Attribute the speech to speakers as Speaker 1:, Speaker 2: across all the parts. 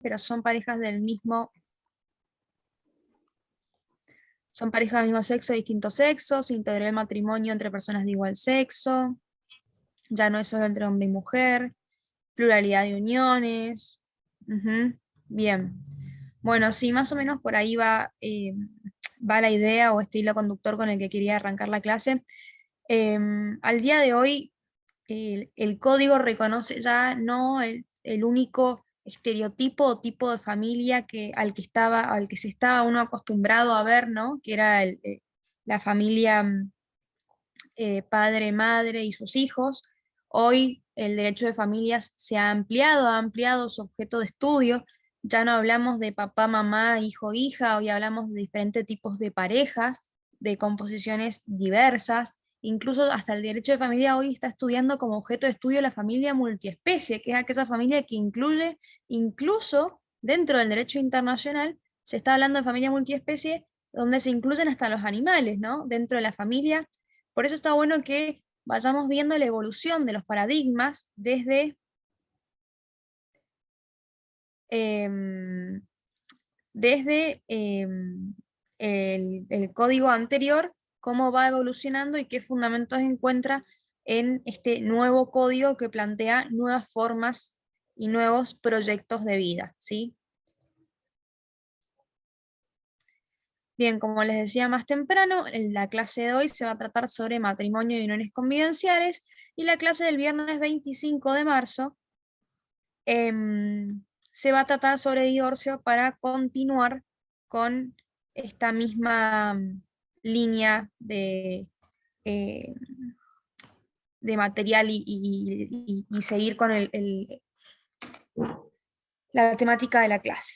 Speaker 1: pero son parejas del mismo sexo, distintos sexos, se integró el matrimonio entre personas de igual sexo, ya no es solo entre hombre y mujer, pluralidad de uniones. Bien. Bueno, sí, más o menos por ahí va la idea o este hilo conductor con el que quería arrancar la clase. Al día de hoy, el código reconoce ya no el único estereotipo o tipo de familia al que se estaba uno acostumbrado a ver, ¿no? Que era la familia padre, madre y sus hijos. Hoy el derecho de familias se ha ampliado su objeto de estudio. Ya no hablamos de papá, mamá, hijo, hija, hoy hablamos de diferentes tipos de parejas, de composiciones diversas. Incluso hasta el derecho de familia hoy está estudiando como objeto de estudio la familia multiespecie, que es aquella familia que incluye, incluso dentro del derecho internacional, se está hablando de familia multiespecie, donde se incluyen hasta los animales, ¿no? Dentro de la familia. Por eso está bueno que vayamos viendo la evolución de los paradigmas desde el código anterior, cómo va evolucionando y qué fundamentos encuentra en este nuevo código que plantea nuevas formas y nuevos proyectos de vida, ¿sí? Bien, como les decía más temprano, en la clase de hoy se va a tratar sobre matrimonio y uniones convivenciales, y la clase del viernes 25 de marzo se va a tratar sobre divorcio para continuar con esta misma línea eh, de material y seguir con la temática de la clase.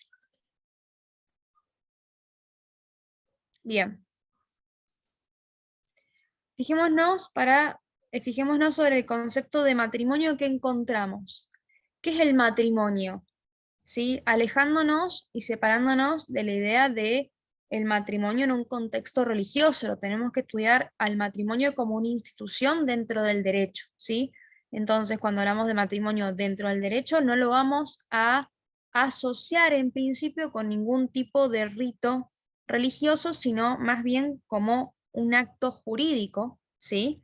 Speaker 1: Bien. Fijémonos sobre el concepto de matrimonio que encontramos. ¿Qué es el matrimonio? ¿Sí? Alejándonos y separándonos de la idea de el matrimonio en un contexto religioso. Lo tenemos que estudiar al matrimonio como una institución dentro del derecho, ¿sí? Entonces, cuando hablamos de matrimonio dentro del derecho, no lo vamos a asociar en principio con ningún tipo de rito religioso, sino más bien como un acto jurídico, ¿sí?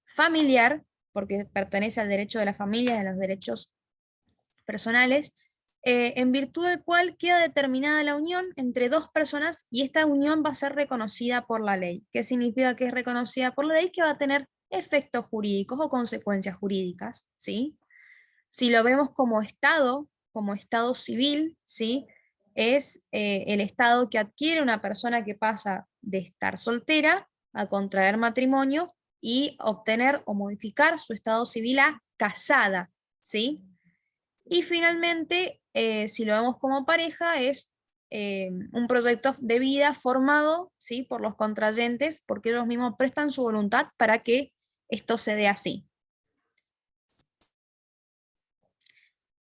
Speaker 1: Familiar, porque pertenece al derecho de la familia, de los derechos personales, en virtud del cual queda determinada la unión entre dos personas y esta unión va a ser reconocida por la ley. ¿Qué significa que es reconocida por la ley? Que va a tener efectos jurídicos o consecuencias jurídicas, ¿sí? Si lo vemos como Estado civil, ¿sí? Es el Estado que adquiere una persona que pasa de estar soltera a contraer matrimonio y obtener o modificar su estado civil a casada, ¿sí? Y finalmente, si lo vemos como pareja, es un proyecto de vida formado, ¿sí? Por los contrayentes, porque ellos mismos prestan su voluntad para que esto se dé así.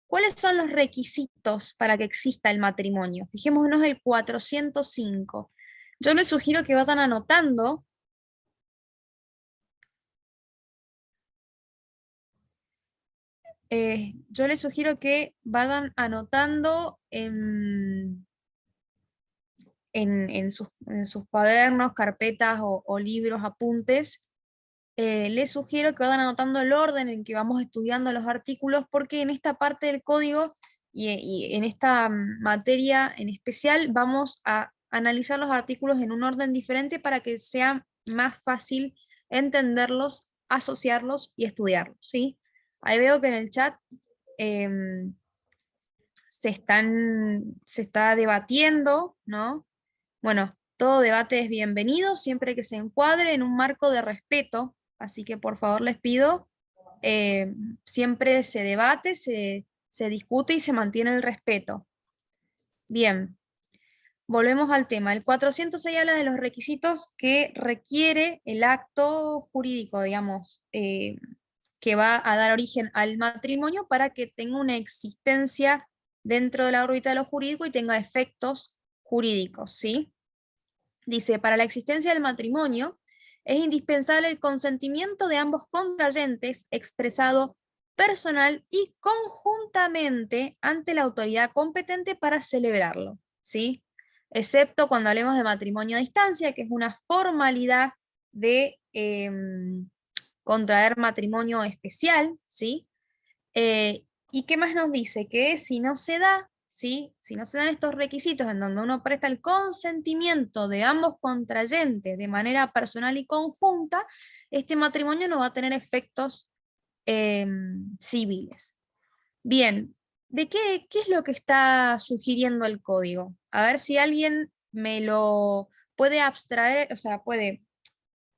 Speaker 1: ¿Cuáles son los requisitos para que exista el matrimonio? Fijémonos el 405. Yo les sugiero que vayan anotando en sus cuadernos, carpetas o libros, apuntes. Les sugiero que vayan anotando el orden en que vamos estudiando los artículos, porque en esta parte del código y en esta materia en especial vamos a analizar los artículos en un orden diferente para que sea más fácil entenderlos, asociarlos y estudiarlos, ¿sí? Ahí veo que en el chat em, se está debatiendo, ¿no? Bueno, todo debate es bienvenido siempre que se encuadre en un marco de respeto, así que por favor les pido, siempre se debate, se discute y se mantiene el respeto. Bien, volvemos al tema. El 406 habla de los requisitos que requiere el acto jurídico, digamos, que va a dar origen al matrimonio para que tenga una existencia dentro de la órbita de lo jurídico y tenga efectos jurídicos, ¿sí? Dice, para la existencia del matrimonio es indispensable el consentimiento de ambos contrayentes expresado personal y conjuntamente ante la autoridad competente para celebrarlo, ¿sí? Excepto cuando hablemos de matrimonio a distancia, que es una formalidad de contraer matrimonio especial, ¿sí? ¿Y qué más nos dice? Que si no se da, ¿sí? Si no se dan estos requisitos en donde uno presta el consentimiento de ambos contrayentes de manera personal y conjunta, este matrimonio no va a tener efectos civiles. Bien, ¿qué es lo que está sugiriendo el código? A ver si alguien me lo puede abstraer, o sea, puede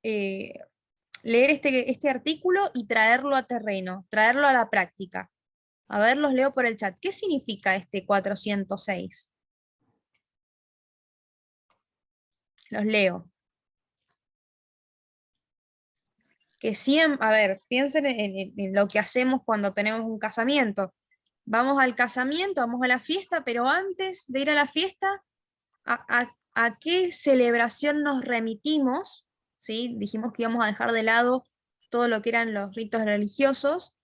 Speaker 1: leer este artículo y traerlo a terreno, traerlo a la práctica. A ver, los leo por el chat. ¿Qué significa este 406? Los leo. Que siempre, a ver, piensen en lo que hacemos cuando tenemos un casamiento. Vamos al casamiento, vamos a la fiesta, pero antes de ir a la fiesta, ¿a qué celebración nos remitimos? ¿Sí? Dijimos que íbamos a dejar de lado todo lo que eran los ritos religiosos.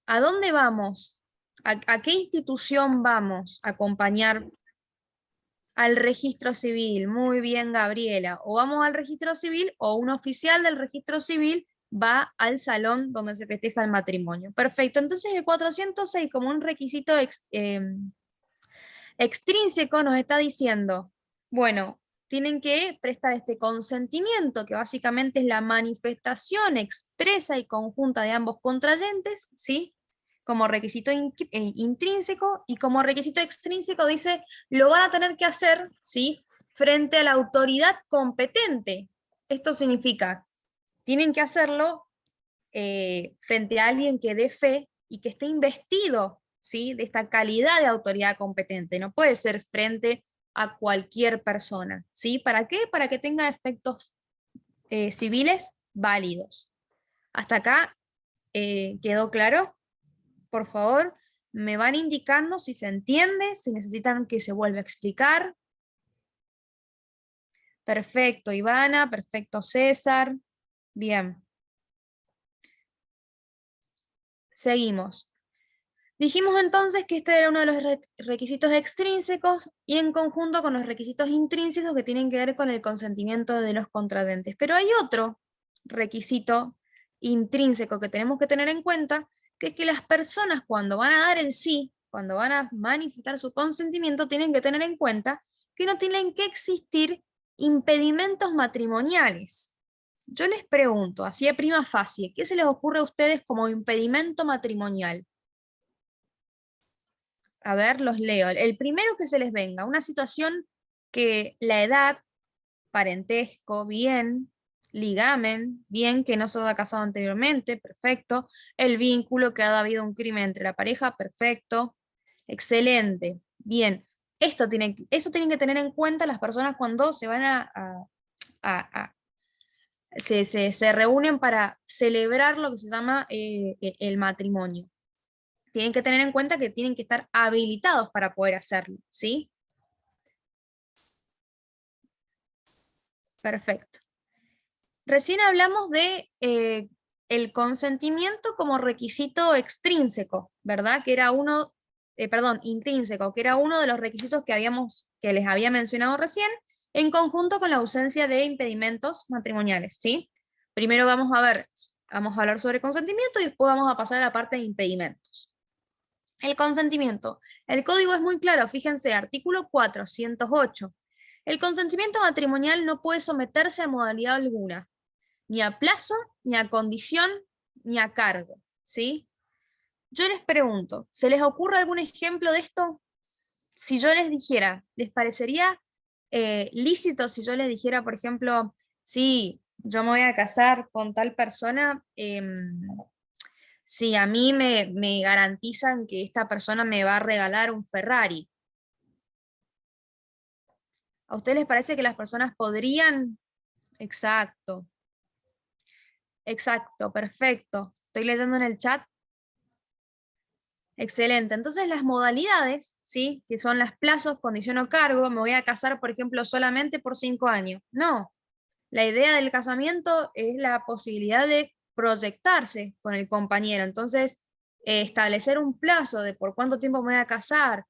Speaker 1: ¿A dónde vamos? ¿A qué institución vamos a acompañar? Al registro civil. Muy bien, Gabriela. O vamos al registro civil o un oficial del registro civil va al salón donde se festeja el matrimonio. Perfecto. Entonces el 406 como un requisito extrínseco nos está diciendo, bueno, tienen que prestar este consentimiento, que básicamente es la manifestación expresa y conjunta de ambos contrayentes, ¿sí? Como requisito intrínseco, y como requisito extrínseco dice, lo van a tener que hacer, ¿sí? Frente a la autoridad competente. Esto significa, tienen que hacerlo frente a alguien que dé fe y que esté investido, ¿sí? De esta calidad de autoridad competente. No puede ser frente a cualquier persona, ¿sí? ¿Para qué? Para que tenga efectos civiles válidos. ¿Hasta acá quedó claro? Por favor, me van indicando si se entiende, si necesitan que se vuelva a explicar. Perfecto, Ivana, perfecto, César. Bien. Seguimos. Dijimos entonces que este era uno de los requisitos extrínsecos y en conjunto con los requisitos intrínsecos que tienen que ver con el consentimiento de los contrayentes. Pero hay otro requisito intrínseco que tenemos que tener en cuenta, que es que las personas cuando van a dar el sí, cuando van a manifestar su consentimiento, tienen que tener en cuenta que no tienen que existir impedimentos matrimoniales. Yo les pregunto, así de prima facie, ¿qué se les ocurre a ustedes como impedimento matrimonial? A ver, los leo. El primero que se les venga, una situación que la edad, parentesco, bien, ligamen, bien, que no se haya casado anteriormente, perfecto. El vínculo, que ha habido un crimen entre la pareja, perfecto. Excelente, bien. Eso tienen que tener en cuenta las personas cuando se van se reúnen para celebrar lo que se llama el matrimonio. Tienen que tener en cuenta que tienen que estar habilitados para poder hacerlo, ¿sí? Perfecto. Recién hablamos de el consentimiento como requisito extrínseco, ¿verdad? Que era uno, perdón, intrínseco, que era uno de los requisitos que les había mencionado recién, en conjunto con la ausencia de impedimentos matrimoniales, ¿sí? Primero vamos a hablar sobre consentimiento y después vamos a pasar a la parte de impedimentos. El consentimiento. El código es muy claro, fíjense, artículo 408. El consentimiento matrimonial no puede someterse a modalidad alguna, ni a plazo, ni a condición, ni a cargo, ¿sí? Yo les pregunto, ¿se les ocurre algún ejemplo de esto? Si yo les dijera, ¿les parecería lícito si yo les dijera, por ejemplo, sí, yo me voy a casar con tal persona, si a mí me garantizan que esta persona me va a regalar un Ferrari? ¿A ustedes les parece que las personas podrían? Exacto, exacto, perfecto. Estoy leyendo en el chat. Excelente. Entonces las modalidades, ¿sí? Que son las plazos, condición o cargo, me voy a casar, por ejemplo, solamente por 5 años. No. La idea del casamiento es la posibilidad de proyectarse con el compañero. Entonces, establecer un plazo de por cuánto tiempo me voy a casar,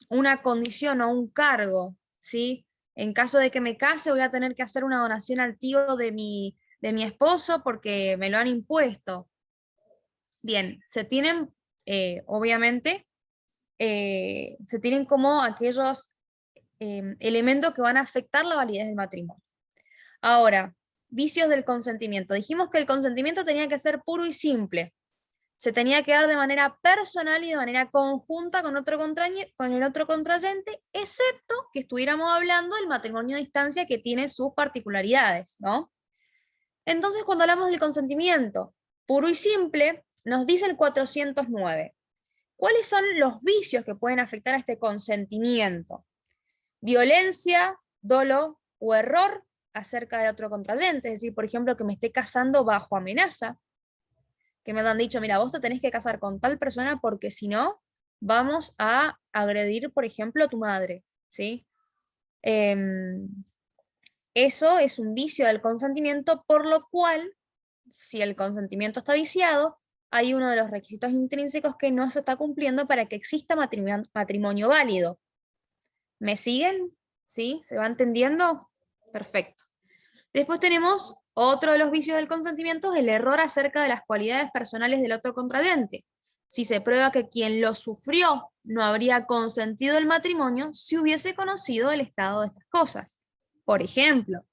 Speaker 1: una condición o un cargo, ¿sí? En caso de que me case voy a tener que hacer una donación al tío de mi esposo porque me lo han impuesto. Bien, se tienen, obviamente, se tienen como aquellos elementos que van a afectar la validez del matrimonio. Ahora, vicios del consentimiento. Dijimos que el consentimiento tenía que ser puro y simple. Se tenía que dar de manera personal y de manera conjunta con el otro contrayente, excepto que estuviéramos hablando del matrimonio a distancia que tiene sus particularidades, ¿no? Entonces, cuando hablamos del consentimiento puro y simple, nos dice el 409. ¿Cuáles son los vicios que pueden afectar a este consentimiento? Violencia, dolo o error acerca del otro contrayente, es decir, por ejemplo, que me esté casando bajo amenaza, que me han dicho, mira, vos te tenés que casar con tal persona porque si no, vamos a agredir, por ejemplo, a tu madre, ¿sí? Eso es un vicio del consentimiento, por lo cual, si el consentimiento está viciado, hay uno de los requisitos intrínsecos que no se está cumpliendo para que exista matrimonio válido. ¿Me siguen? ¿Sí? ¿Se va entendiendo? Perfecto. Después tenemos otro de los vicios del consentimiento, el error acerca de las cualidades personales del otro contrayente. Si se prueba que quien lo sufrió no habría consentido el matrimonio si hubiese conocido el estado de estas cosas. Por ejemplo,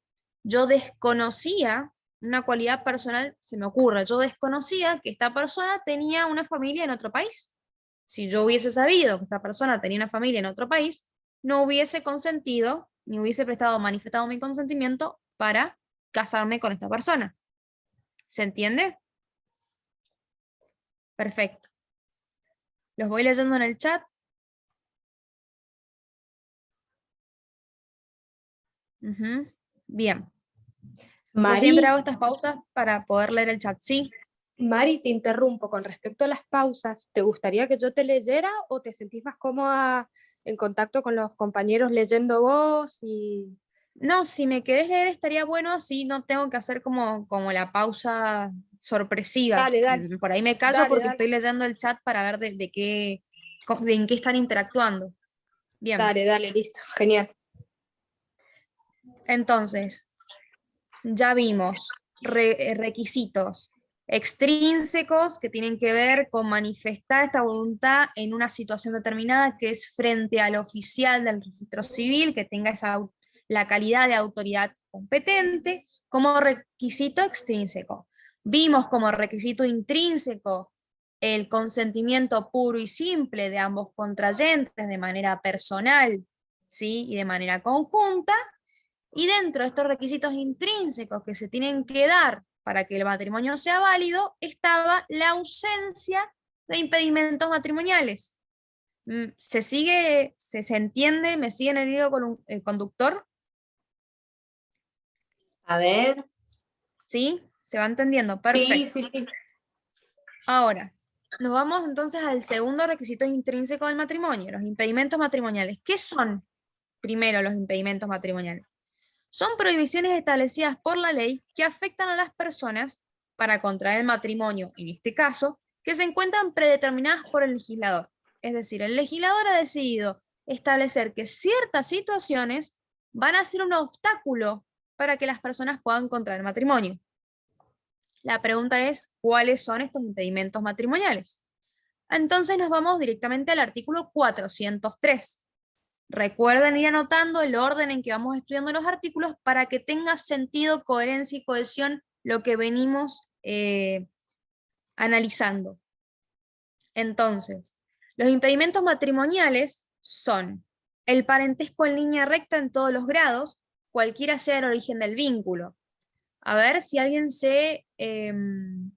Speaker 1: yo desconocía una cualidad personal, se me ocurre, yo desconocía que esta persona tenía una familia en otro país. Si yo hubiese sabido que esta persona tenía una familia en otro país, no hubiese consentido, ni hubiese manifestado mi consentimiento para casarme con esta persona. ¿Se entiende? Perfecto. Los voy leyendo en el chat. Bien. Yo siempre
Speaker 2: Mari,
Speaker 1: hago estas pausas para poder leer el chat. Sí.
Speaker 2: Mari, te interrumpo. Con respecto a las pausas, ¿te gustaría que yo te leyera o te sentís más cómoda en contacto con los compañeros leyendo vos?
Speaker 1: No, si me querés leer estaría bueno, así no tengo que hacer como la pausa sorpresiva.
Speaker 2: Dale, dale,
Speaker 1: Por ahí me callo
Speaker 2: dale,
Speaker 1: porque
Speaker 2: dale,
Speaker 1: estoy leyendo el chat para ver en qué están interactuando. Bien,
Speaker 2: dale, dale, listo, genial.
Speaker 1: entonces, ya vimos requisitos extrínsecos que tienen que ver con manifestar esta voluntad en una situación determinada, que es frente al oficial del registro civil, que tenga la calidad de autoridad competente, como requisito extrínseco. Vimos como requisito intrínseco el consentimiento puro y simple de ambos contrayentes de manera personal, ¿sí? Y de manera conjunta. Y dentro de estos requisitos intrínsecos que se tienen que dar para que el matrimonio sea válido, estaba la ausencia de impedimentos matrimoniales. ¿Se entiende? ¿Me sigue en el hilo con el conductor?
Speaker 2: A ver.
Speaker 1: ¿Sí? ¿Se va entendiendo?
Speaker 2: Sí,
Speaker 1: Perfecto.
Speaker 2: sí, sí.
Speaker 1: Ahora, nos vamos entonces al segundo requisito intrínseco del matrimonio, los impedimentos matrimoniales. ¿Qué son primero los impedimentos matrimoniales? Son prohibiciones establecidas por la ley que afectan a las personas para contraer el matrimonio, en este caso, que se encuentran predeterminadas por el legislador. Es decir, el legislador ha decidido establecer que ciertas situaciones van a ser un obstáculo para que las personas puedan contraer matrimonio. La pregunta es, ¿cuáles son estos impedimentos matrimoniales? Entonces nos vamos directamente al artículo 403. Recuerden ir anotando el orden en que vamos estudiando los artículos para que tenga sentido, coherencia y cohesión lo que venimos analizando. Entonces, los impedimentos matrimoniales son el parentesco en línea recta en todos los grados, cualquiera sea el origen del vínculo. A ver si alguien si alguien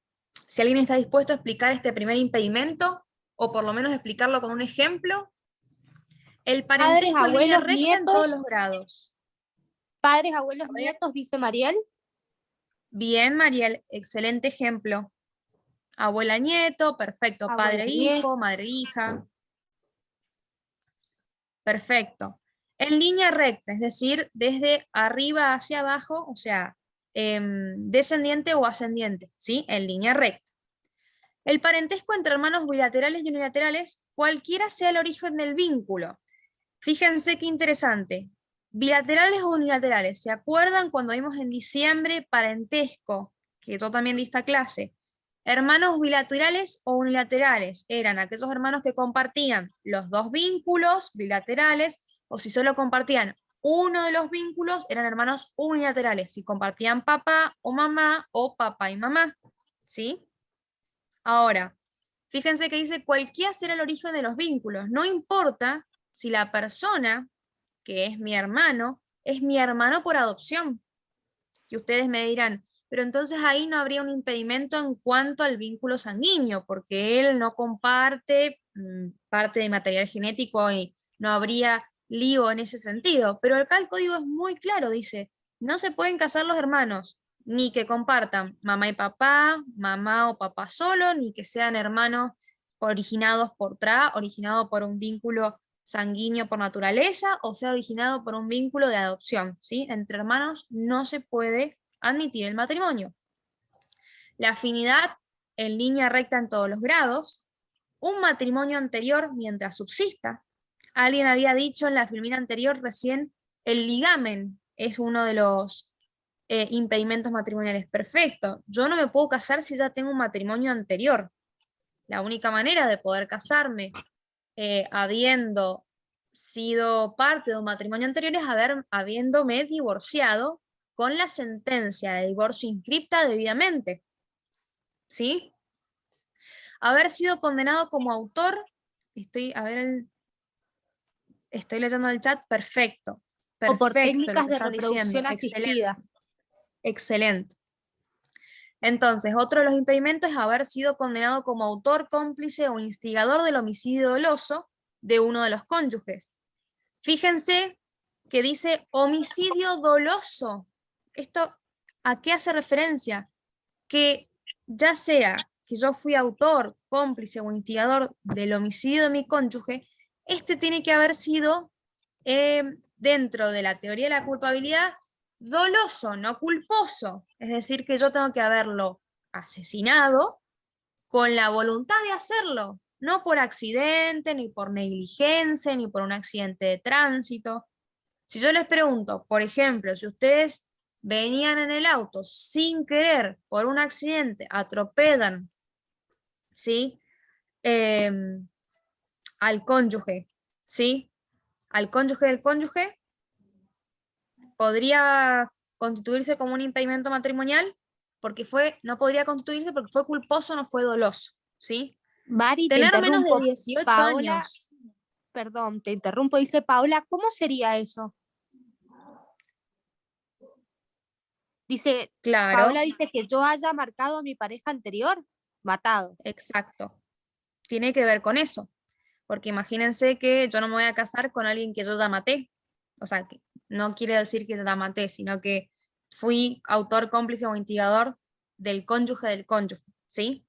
Speaker 1: está dispuesto a explicar este primer impedimento, o por lo menos explicarlo con un ejemplo. El
Speaker 2: Padres,
Speaker 1: parentesco en línea
Speaker 2: abuelos,
Speaker 1: recta en todos
Speaker 2: nietos.
Speaker 1: los grados.
Speaker 2: Padres, abuelos,
Speaker 1: A ver.
Speaker 2: nietos, dice Mariel.
Speaker 1: Bien, Mariel, excelente ejemplo. Abuela, nieto, perfecto.
Speaker 2: Abuela,
Speaker 1: Padre,
Speaker 2: nietos.
Speaker 1: hijo, madre, hija. Perfecto. En línea recta, es decir, desde arriba hacia abajo, o sea, descendiente o ascendiente, ¿sí? En línea recta. El parentesco entre hermanos bilaterales y unilaterales, cualquiera sea el origen del vínculo. Fíjense qué interesante. Bilaterales o unilaterales, ¿se acuerdan cuando vimos en diciembre parentesco? Que yo también di esta clase. Hermanos bilaterales o unilaterales eran aquellos hermanos que compartían los dos vínculos bilaterales, o si solo compartían uno de los vínculos, eran hermanos unilaterales, si compartían papá o papá y mamá, ¿sí? Ahora, fíjense que dice cualquiera será el origen de los vínculos, no importa si la persona que es mi hermano por adopción, que ustedes me dirán, pero entonces ahí no habría un impedimento en cuanto al vínculo sanguíneo, porque él no comparte parte de material genético y no habría lío en ese sentido. Pero acá el código es muy claro, dice, no se pueden casar los hermanos, ni que compartan mamá y papá, mamá o papá solo, ni que sean hermanos originados por un vínculo sanguíneo por naturaleza, o sea originado por un vínculo de adopción, ¿sí? Entre hermanos no se puede admitir el matrimonio. La afinidad en línea recta en todos los grados, un matrimonio anterior mientras subsista. Alguien había dicho en la filmina anterior recién, el ligamen es uno de los impedimentos matrimoniales. Perfecto, yo no me puedo casar si ya tengo un matrimonio anterior. La única manera de poder casarme habiendo sido parte de un matrimonio anterior es habiéndome divorciado con la sentencia de divorcio inscripta debidamente. ¿Sí? Haber sido condenado como autor, estoy leyendo el chat, perfecto.
Speaker 2: O por
Speaker 1: Perfecto lo
Speaker 2: técnicas
Speaker 1: que
Speaker 2: de
Speaker 1: están diciendo,
Speaker 2: reproducción
Speaker 1: excelente,
Speaker 2: asistida.
Speaker 1: excelente. Entonces, otro de los impedimentos es haber sido condenado como autor, cómplice o instigador del homicidio doloso de uno de los cónyuges. Fíjense que dice homicidio doloso. ¿Esto a qué hace referencia? Que ya sea que yo fui autor, cómplice o instigador del homicidio de mi cónyuge, este tiene que haber sido, dentro de la teoría de la culpabilidad, doloso, no culposo. Es decir, que yo tengo que haberlo asesinado con la voluntad de hacerlo, no por accidente, ni por negligencia, ni por un accidente de tránsito. Si yo les pregunto, por ejemplo, si ustedes venían en el auto sin querer, por un accidente, atropellan, ¿sí? Al cónyuge, ¿sí? Al cónyuge del cónyuge, podría constituirse como un impedimento matrimonial, porque no podría constituirse porque fue culposo, no fue doloso, ¿sí?
Speaker 2: Mari, te
Speaker 1: Tener menos de
Speaker 2: interrumpo.
Speaker 1: 18
Speaker 2: Paola,
Speaker 1: años.
Speaker 2: perdón, te interrumpo, dice Paola, ¿cómo sería eso? Dice, Paola
Speaker 1: Claro,
Speaker 2: dice que yo haya marcado a mi pareja anterior, matado.
Speaker 1: exacto. Tiene que ver con eso. Porque imagínense que yo no me voy a casar con alguien que yo ya maté. O sea, que no quiere decir que yo la maté, sino que fui autor, cómplice o instigador del cónyuge, ¿sí?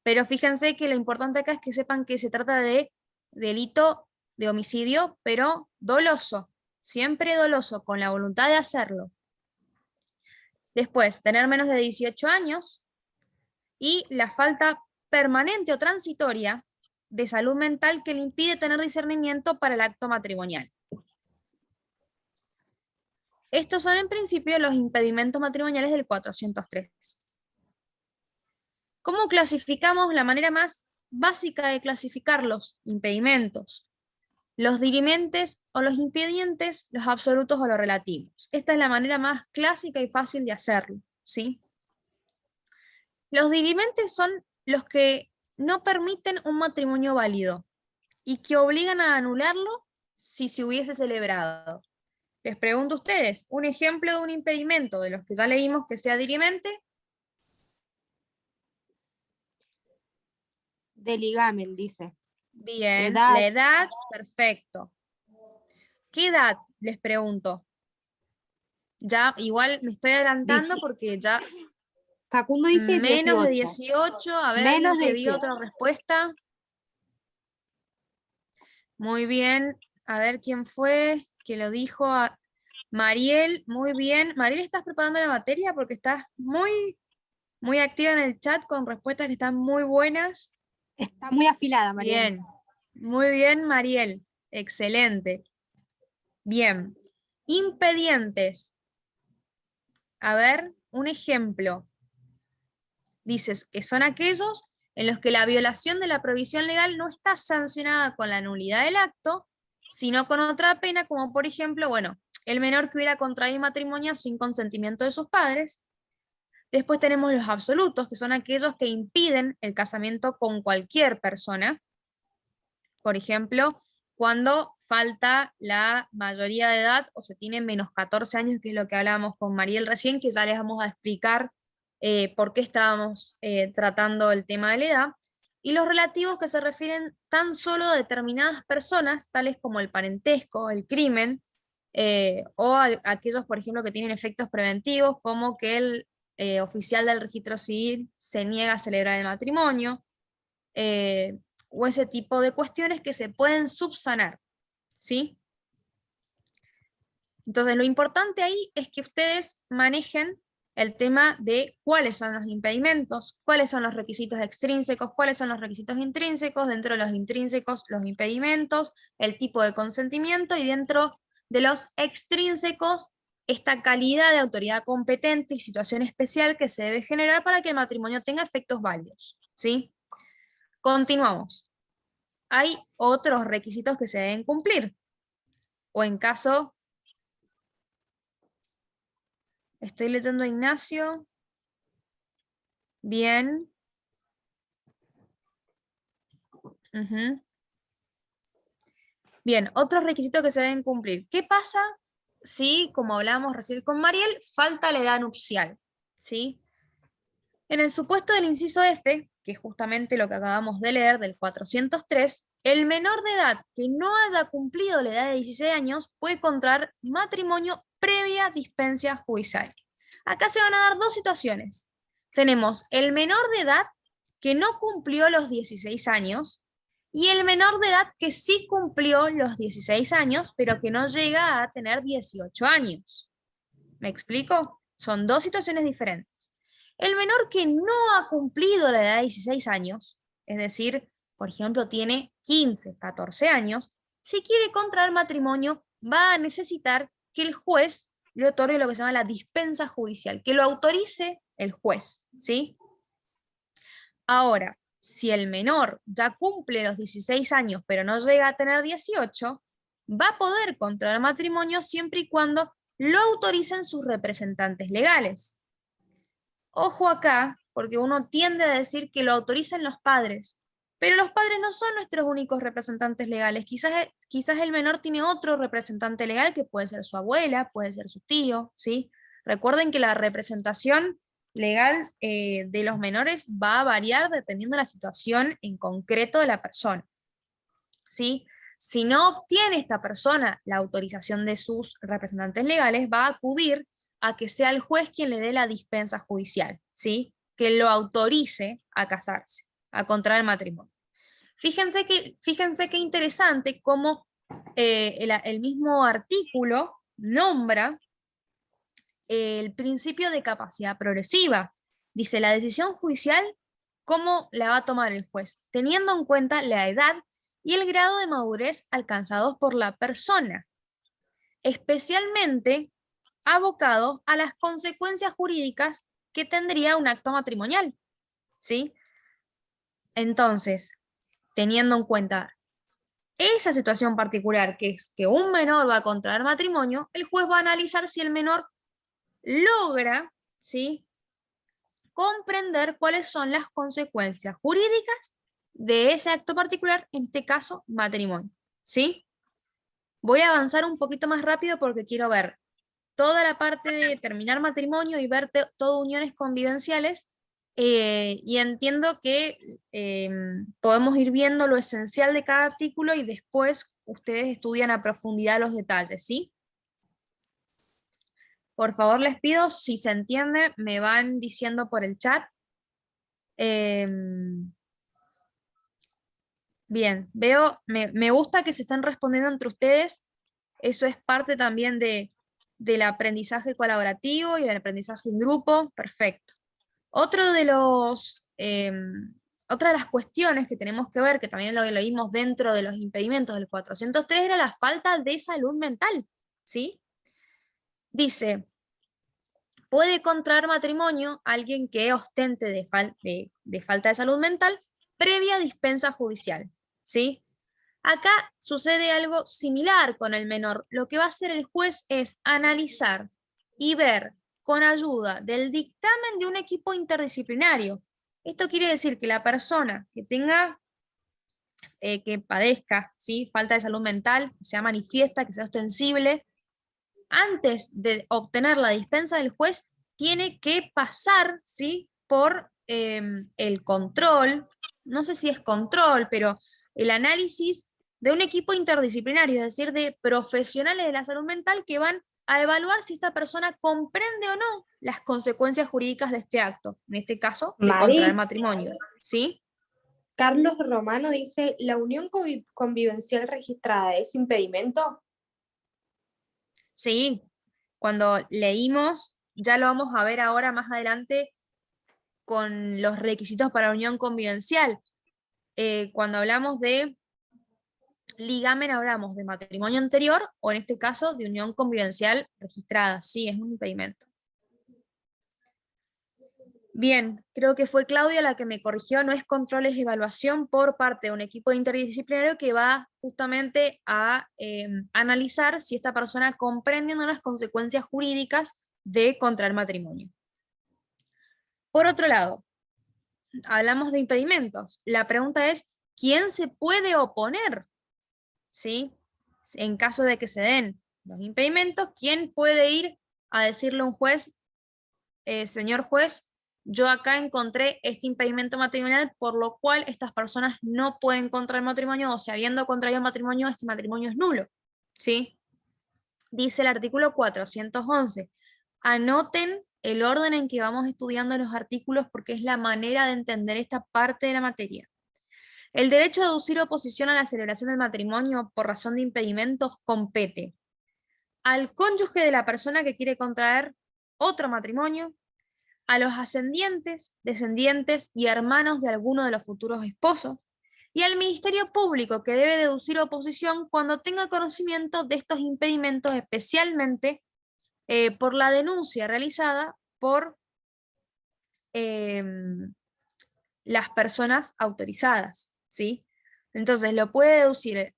Speaker 1: Pero fíjense que lo importante acá es que sepan que se trata de delito de homicidio, pero doloso, siempre doloso, con la voluntad de hacerlo. Después, tener menos de 18 años y la falta permanente o transitoria de salud mental que le impide tener discernimiento para el acto matrimonial. Estos son en principio los impedimentos matrimoniales del 403. ¿Cómo clasificamos? La manera más básica de clasificar los impedimentos: los dirimentes o los impedientes, los absolutos o los relativos. Esta es la manera más clásica y fácil de hacerlo, ¿sí? Los dirimentes son los que no permiten un matrimonio válido y que obligan a anularlo si se hubiese celebrado. Les pregunto a ustedes, un ejemplo de un impedimento de los que ya leímos que sea dirimente.
Speaker 2: De ligamen, dice.
Speaker 1: Bien,
Speaker 2: Edad.
Speaker 1: la edad, perfecto. ¿Qué edad? Les pregunto. Ya, igual me estoy adelantando porque ya
Speaker 2: Facundo dice
Speaker 1: menos de
Speaker 2: 18.
Speaker 1: 18, a ver,
Speaker 2: Menos
Speaker 1: alguien
Speaker 2: de
Speaker 1: que diga
Speaker 2: 18.
Speaker 1: otra respuesta. Muy bien, a ver quién fue que lo dijo. Mariel, muy bien. Mariel, ¿estás preparando la materia? Porque estás muy Muy activa en el chat con respuestas que están muy buenas.
Speaker 2: Está muy afilada, Mariel.
Speaker 1: Bien, muy bien, Mariel. Excelente. Bien. Impedientes. A ver, un ejemplo. Dices que son aquellos en los que la violación de la prohibición legal no está sancionada con la nulidad del acto, sino con otra pena, como por ejemplo, bueno, el menor que hubiera contraído matrimonio sin consentimiento de sus padres. Después tenemos los absolutos, que son aquellos que impiden el casamiento con cualquier persona. Por ejemplo, cuando falta la mayoría de edad o se tiene menos 14 años, que es lo que hablábamos con Mariel recién, que ya les vamos a explicar por qué estábamos tratando el tema de la edad. Y los relativos que se refieren tan solo a determinadas personas, tales como el parentesco, el crimen, o aquellos, por ejemplo, que tienen efectos preventivos, como que el oficial del registro civil se niega a celebrar el matrimonio, o ese tipo de cuestiones que se pueden subsanar, ¿sí? Entonces lo importante ahí es que ustedes manejen el tema de cuáles son los impedimentos, cuáles son los requisitos extrínsecos, cuáles son los requisitos intrínsecos, dentro de los intrínsecos los impedimentos, el tipo de consentimiento, y dentro de los extrínsecos esta calidad de autoridad competente y situación especial que se debe generar para que el matrimonio tenga efectos válidos, ¿sí? Continuamos. Hay otros requisitos que se deben cumplir, o en caso, estoy leyendo a Ignacio, bien. Bien, otros requisitos que se deben cumplir. ¿Qué pasa si, como hablábamos recién con Mariel, falta la edad nupcial? ¿Sí? En el supuesto del inciso F, que es justamente lo que acabamos de leer del 403, el menor de edad que no haya cumplido la edad de 16 años puede contraer matrimonio previa dispensa judicial. Acá se van a dar dos situaciones. Tenemos el menor de edad que no cumplió los 16 años y el menor de edad que sí cumplió los 16 años, pero que no llega a tener 18 años. ¿Me explico? Son dos situaciones diferentes. El menor que no ha cumplido la edad de 16 años, es decir, por ejemplo, tiene 15, 14 años, si quiere contraer matrimonio, va a necesitar que el juez le otorgue lo que se llama la dispensa judicial, que lo autorice el juez, ¿sí? Ahora, si el menor ya cumple los 16 años, pero no llega a tener 18, va a poder contraer matrimonio siempre y cuando lo autoricen sus representantes legales. Ojo acá, porque uno tiende a decir que lo autoricen los padres, pero los padres no son nuestros únicos representantes legales. Quizás el menor tiene otro representante legal, que puede ser su abuela, puede ser su tío, ¿sí? Recuerden que la representación legal de los menores va a variar dependiendo de la situación en concreto de la persona, ¿sí? Si no obtiene esta persona la autorización de sus representantes legales, va a acudir a que sea el juez quien le dé la dispensa judicial, ¿sí? Que lo autorice a casarse, a contraer matrimonio. Fíjense qué interesante cómo el mismo artículo nombra el principio de capacidad progresiva. Dice, la decisión judicial, ¿cómo la va a tomar el juez? Teniendo en cuenta la edad y el grado de madurez alcanzados por la persona, especialmente abocado a las consecuencias jurídicas que tendría un acto matrimonial, ¿sí? Entonces, teniendo en cuenta esa situación particular, que es que un menor va a contraer matrimonio, el juez va a analizar si el menor logra, ¿sí?, comprender cuáles son las consecuencias jurídicas de ese acto particular, en este caso, matrimonio, ¿sí? Voy a avanzar un poquito más rápido porque quiero ver toda la parte de terminar matrimonio y ver todo uniones convivenciales, y entiendo que podemos ir viendo lo esencial de cada artículo y después ustedes estudian a profundidad los detalles, ¿sí? Por favor les pido, si se entiende, me van diciendo por el chat. Bien, veo, me gusta que se están respondiendo entre ustedes, eso es parte también del aprendizaje colaborativo y el aprendizaje en grupo, perfecto. Otro de los, otra de las cuestiones que tenemos que ver, que también lo leímos dentro de los impedimentos del 403, era la falta de salud mental, ¿sí? Dice, puede contraer matrimonio alguien que ostente de falta de salud mental previa dispensa judicial, ¿sí? Acá sucede algo similar con el menor. Lo que va a hacer el juez es analizar y ver con ayuda del dictamen de un equipo interdisciplinario. Esto quiere decir que la persona que tenga, que padezca, ¿sí?, falta de salud mental, que sea manifiesta, que sea ostensible, antes de obtener la dispensa del juez, tiene que pasar, ¿sí?, por el control, no sé si es control, pero el análisis de un equipo interdisciplinario, es decir, de profesionales de la salud mental que van a evaluar si esta persona comprende o no las consecuencias jurídicas de este acto, en este caso, de contraer
Speaker 2: Mari,
Speaker 1: matrimonio, ¿sí?
Speaker 2: Carlos Romano dice, ¿la unión convivencial registrada es impedimento?
Speaker 1: Sí, cuando leímos, ya lo vamos a ver ahora más adelante con los requisitos para unión convivencial. Cuando hablamos de ligamen, hablamos de matrimonio anterior o en este caso de unión convivencial registrada. Sí, es un impedimento. Bien, creo que fue Claudia la que me corrigió, no es control, es evaluación por parte de un equipo interdisciplinario que va justamente a analizar si esta persona comprende o no las consecuencias jurídicas de contraer matrimonio. Por otro lado, hablamos de impedimentos. La pregunta es, ¿quién se puede oponer? ¿Sí? En caso de que se den los impedimentos, ¿quién puede ir a decirle a un juez, señor juez, yo acá encontré este impedimento matrimonial, por lo cual estas personas no pueden contraer matrimonio, o si habiendo contraído matrimonio, este matrimonio es nulo? ¿Sí? Dice el artículo 411. Anoten el orden en que vamos estudiando los artículos porque es la manera de entender esta parte de la materia. El derecho a deducir oposición a la celebración del matrimonio por razón de impedimentos compete al cónyuge de la persona que quiere contraer otro matrimonio, a los ascendientes, descendientes y hermanos de alguno de los futuros esposos, y al Ministerio Público, que debe deducir oposición cuando tenga conocimiento de estos impedimentos, especialmente por la denuncia realizada por las personas autorizadas, ¿sí? Entonces lo puede deducir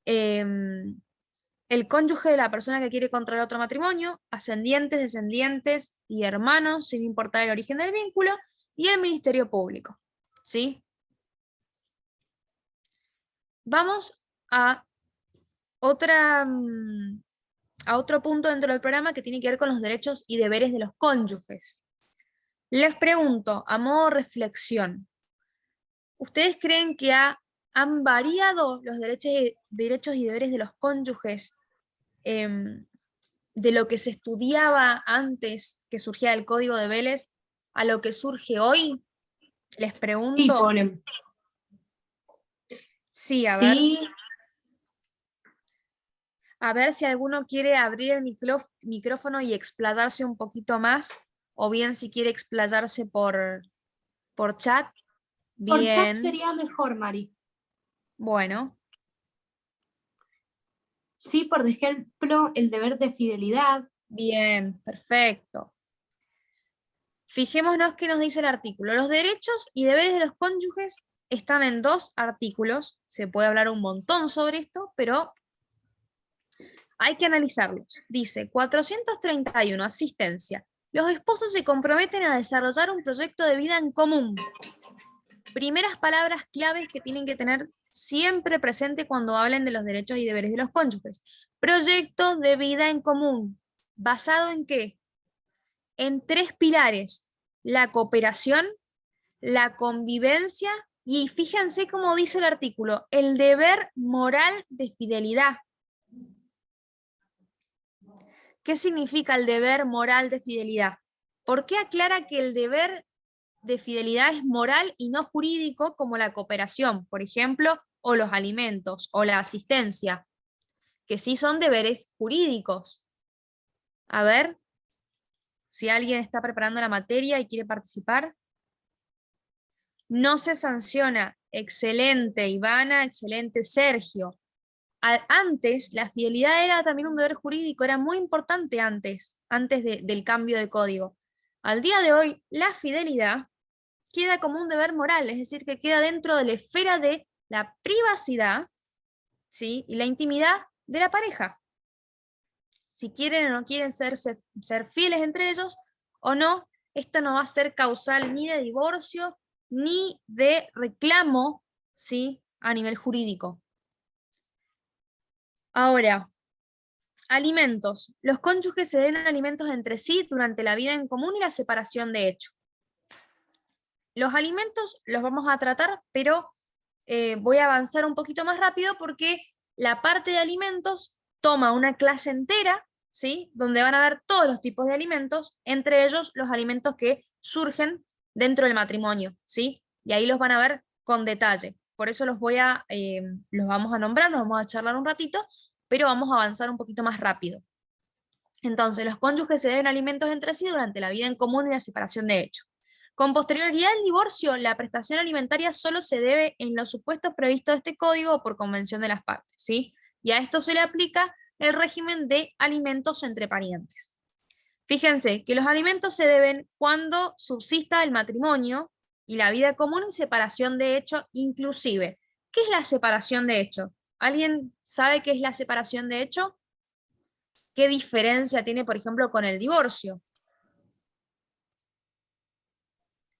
Speaker 1: el cónyuge de la persona que quiere contraer otro matrimonio, ascendientes, descendientes y hermanos, sin importar el origen del vínculo, y el Ministerio Público, ¿sí? Vamos a otro punto dentro del programa que tiene que ver con los derechos y deberes de los cónyuges. Les pregunto, a modo de reflexión, ¿ustedes creen que han variado los derechos y deberes de los cónyuges de lo que se estudiaba antes que surgía el Código de Vélez a lo que surge hoy? Les
Speaker 2: Sí,
Speaker 1: pregunto.
Speaker 2: ponen.
Speaker 1: Sí, a ver.
Speaker 2: Sí,
Speaker 1: A ver si alguno quiere abrir el micrófono y explayarse un poquito más, o bien si quiere explayarse por chat.
Speaker 2: por chat
Speaker 1: Bien,
Speaker 2: sería mejor, Mari.
Speaker 1: bueno,
Speaker 2: Sí, por ejemplo, el deber de fidelidad.
Speaker 1: bien, perfecto. Fijémonos qué nos dice el artículo. Los derechos y deberes de los cónyuges están en 2 artículos. Se puede hablar un montón sobre esto, pero hay que analizarlos. Dice 431, asistencia. Los esposos se comprometen a desarrollar un proyecto de vida en común. Primeras palabras claves que tienen que tener siempre presente cuando hablen de los derechos y deberes de los cónyuges. Proyecto de vida en común. ¿Basado en qué? En 3 pilares: la cooperación, la convivencia y fíjense cómo dice el artículo, el deber moral de fidelidad. ¿Qué significa el deber moral de fidelidad? ¿Por qué aclara que el deber de fidelidad es moral y no jurídico como la cooperación, por ejemplo, o los alimentos, o la asistencia, que sí son deberes jurídicos? A ver, Si alguien está preparando la materia y quiere participar. No se sanciona. Excelente, Ivana, excelente, Sergio. Antes, la fidelidad era también un deber jurídico, era muy importante antes del cambio de código. Al día de hoy, la fidelidad queda como un deber moral, es decir, que queda dentro de la esfera de la privacidad, ¿sí? Y la intimidad de la pareja. Si quieren o no quieren ser fieles entre ellos o no, esto no va a ser causal ni de divorcio ni de reclamo, ¿sí? A nivel jurídico. Ahora, alimentos. Los cónyuges se den alimentos entre sí durante la vida en común y la separación de hecho. Los alimentos los vamos a tratar, pero voy a avanzar un poquito más rápido porque la parte de alimentos toma una clase entera, ¿sí? Donde van a ver todos los tipos de alimentos, entre ellos los alimentos que surgen dentro del matrimonio, ¿sí? Y ahí los van a ver con detalle. Por eso los vamos a nombrar, los vamos a charlar un ratito, pero vamos a avanzar un poquito más rápido. Entonces, los cónyuges se deben alimentos entre sí durante la vida en común y la separación de hecho. Con posterioridad al divorcio, la prestación alimentaria solo se debe en los supuestos previstos de este código o por convención de las partes, ¿sí? Y a esto se le aplica el régimen de alimentos entre parientes. Fíjense que los alimentos se deben cuando subsista el matrimonio y la vida común y separación de hecho inclusive. ¿Qué es la separación de hecho? ¿Alguien sabe qué es la separación de hecho? ¿Qué diferencia tiene, por ejemplo, con el divorcio?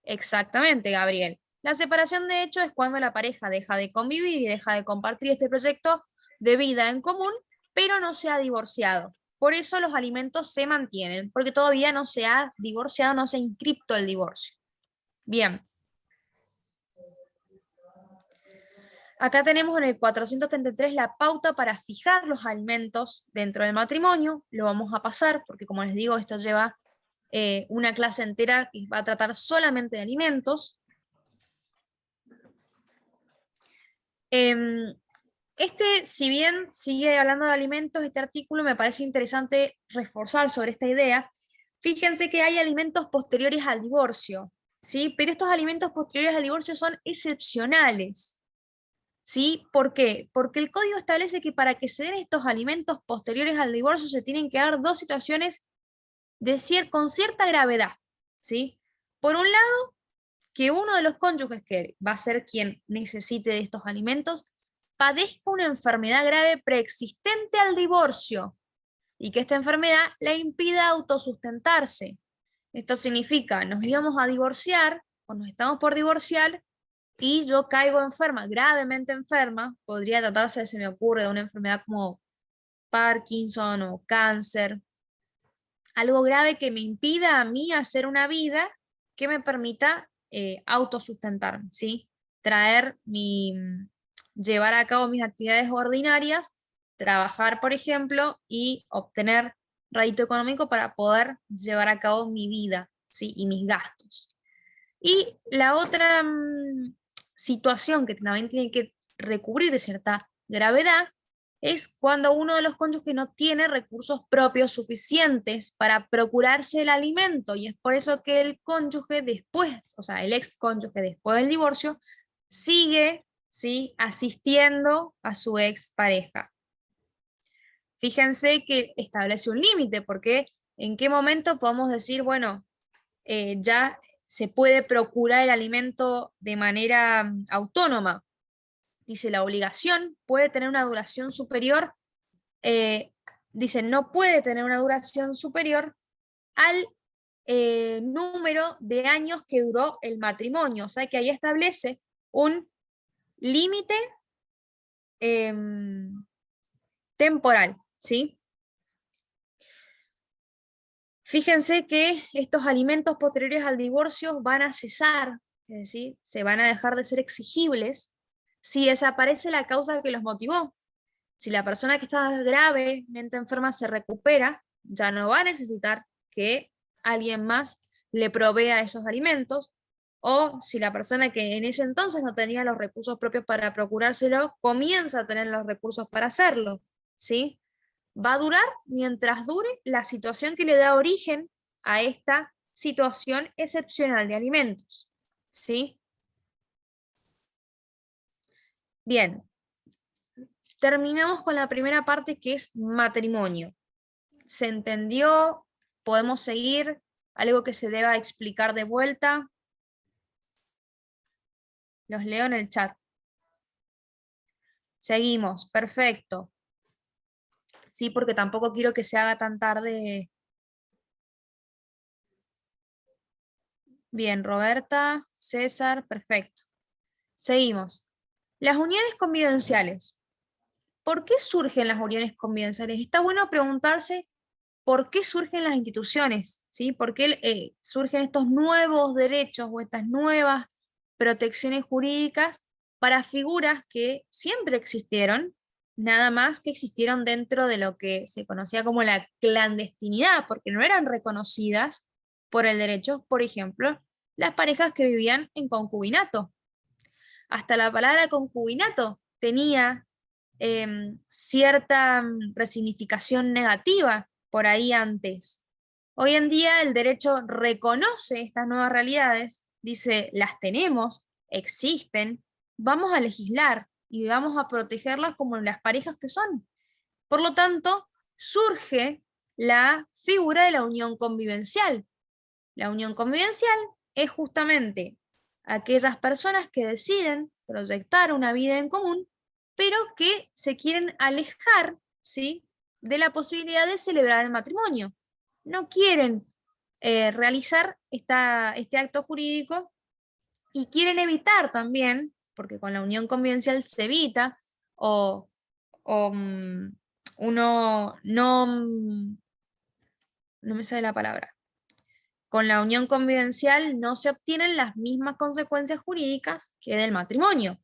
Speaker 1: Exactamente, Gabriel. La separación de hecho es cuando la pareja deja de convivir y deja de compartir este proyecto de vida en común, pero no se ha divorciado. Por eso los alimentos se mantienen, porque todavía no se ha divorciado, no se ha inscripto el divorcio. Bien. Acá tenemos en el 433 la pauta para fijar los alimentos dentro del matrimonio. Lo vamos a pasar, porque como les digo, esto lleva una clase entera que va a tratar solamente de alimentos. Si bien sigue hablando de alimentos, este artículo me parece interesante reforzar sobre esta idea. Fíjense que hay alimentos posteriores al divorcio, ¿sí? Pero estos alimentos posteriores al divorcio son excepcionales, ¿sí? ¿Por qué? Porque el código establece que para que se den estos alimentos posteriores al divorcio se tienen que dar dos situaciones con cierta gravedad, ¿sí? Por un lado, que uno de los cónyuges, que va a ser quien necesite de estos alimentos, padezca una enfermedad grave preexistente al divorcio y que esta enfermedad le impida autosustentarse. Esto significa, nos íbamos a divorciar o nos estamos por divorciar y yo caigo enferma, gravemente enferma, podría tratarse, se me ocurre, de una enfermedad como Parkinson o cáncer, algo grave que me impida a mí hacer una vida que me permita autosustentarme, ¿sí? Llevar a cabo mis actividades ordinarias, trabajar, por ejemplo, y obtener rédito económico para poder llevar a cabo mi vida, ¿sí? Y mis gastos. Y la otra situación que también tiene que recurrir cierta gravedad es cuando uno de los cónyuges no tiene recursos propios suficientes para procurarse el alimento, y es por eso que el cónyuge después, o sea, el ex cónyuge después del divorcio, sigue, ¿sí?, asistiendo a su ex pareja. Fíjense que establece un límite, porque en qué momento podemos decir, bueno, ya se puede procurar el alimento de manera autónoma. Dice, la obligación puede tener una duración superior, dice, no puede tener una duración superior al número de años que duró el matrimonio. O sea que ahí establece un límite temporal, ¿sí? Fíjense que estos alimentos posteriores al divorcio van a cesar, es decir, se van a dejar de ser exigibles si desaparece la causa que los motivó. Si la persona que estaba gravemente enferma se recupera, ya no va a necesitar que alguien más le provea esos alimentos, o si la persona que en ese entonces no tenía los recursos propios para procurárselo, comienza a tener los recursos para hacerlo, ¿sí? Va a durar mientras dure la situación que le da origen a esta situación excepcional de alimentos. ¿Sí? Bien, terminamos con la primera parte, que es matrimonio. ¿Se entendió? ¿Podemos seguir? ¿Algo que se deba explicar de vuelta? Los leo en el chat. Seguimos, perfecto. Sí, porque tampoco quiero que se haga tan tarde. Bien, Roberta, César, perfecto. Seguimos. Las uniones convivenciales. ¿Por qué surgen las uniones convivenciales? Está bueno preguntarse por qué surgen las instituciones, ¿sí? ¿Por qué surgen estos nuevos derechos o estas nuevas protecciones jurídicas para figuras que siempre existieron, nada más que existieron dentro de lo que se conocía como la clandestinidad, porque no eran reconocidas por el derecho, por ejemplo, las parejas que vivían en concubinato? Hasta la palabra concubinato tenía cierta resignificación negativa por ahí antes. Hoy en día el derecho reconoce estas nuevas realidades, dice, las tenemos, existen, vamos a legislar y vamos a protegerlas como las parejas que son. Por lo tanto, surge la figura de la unión convivencial. La unión convivencial es justamente aquellas personas que deciden proyectar una vida en común, pero que se quieren alejar, ¿sí?, de la posibilidad de celebrar el matrimonio. No quieren realizar este acto jurídico y quieren evitar también, porque con la unión convivencial se evita, o uno no me sale la palabra. Con la unión convivencial no se obtienen las mismas consecuencias jurídicas que del matrimonio.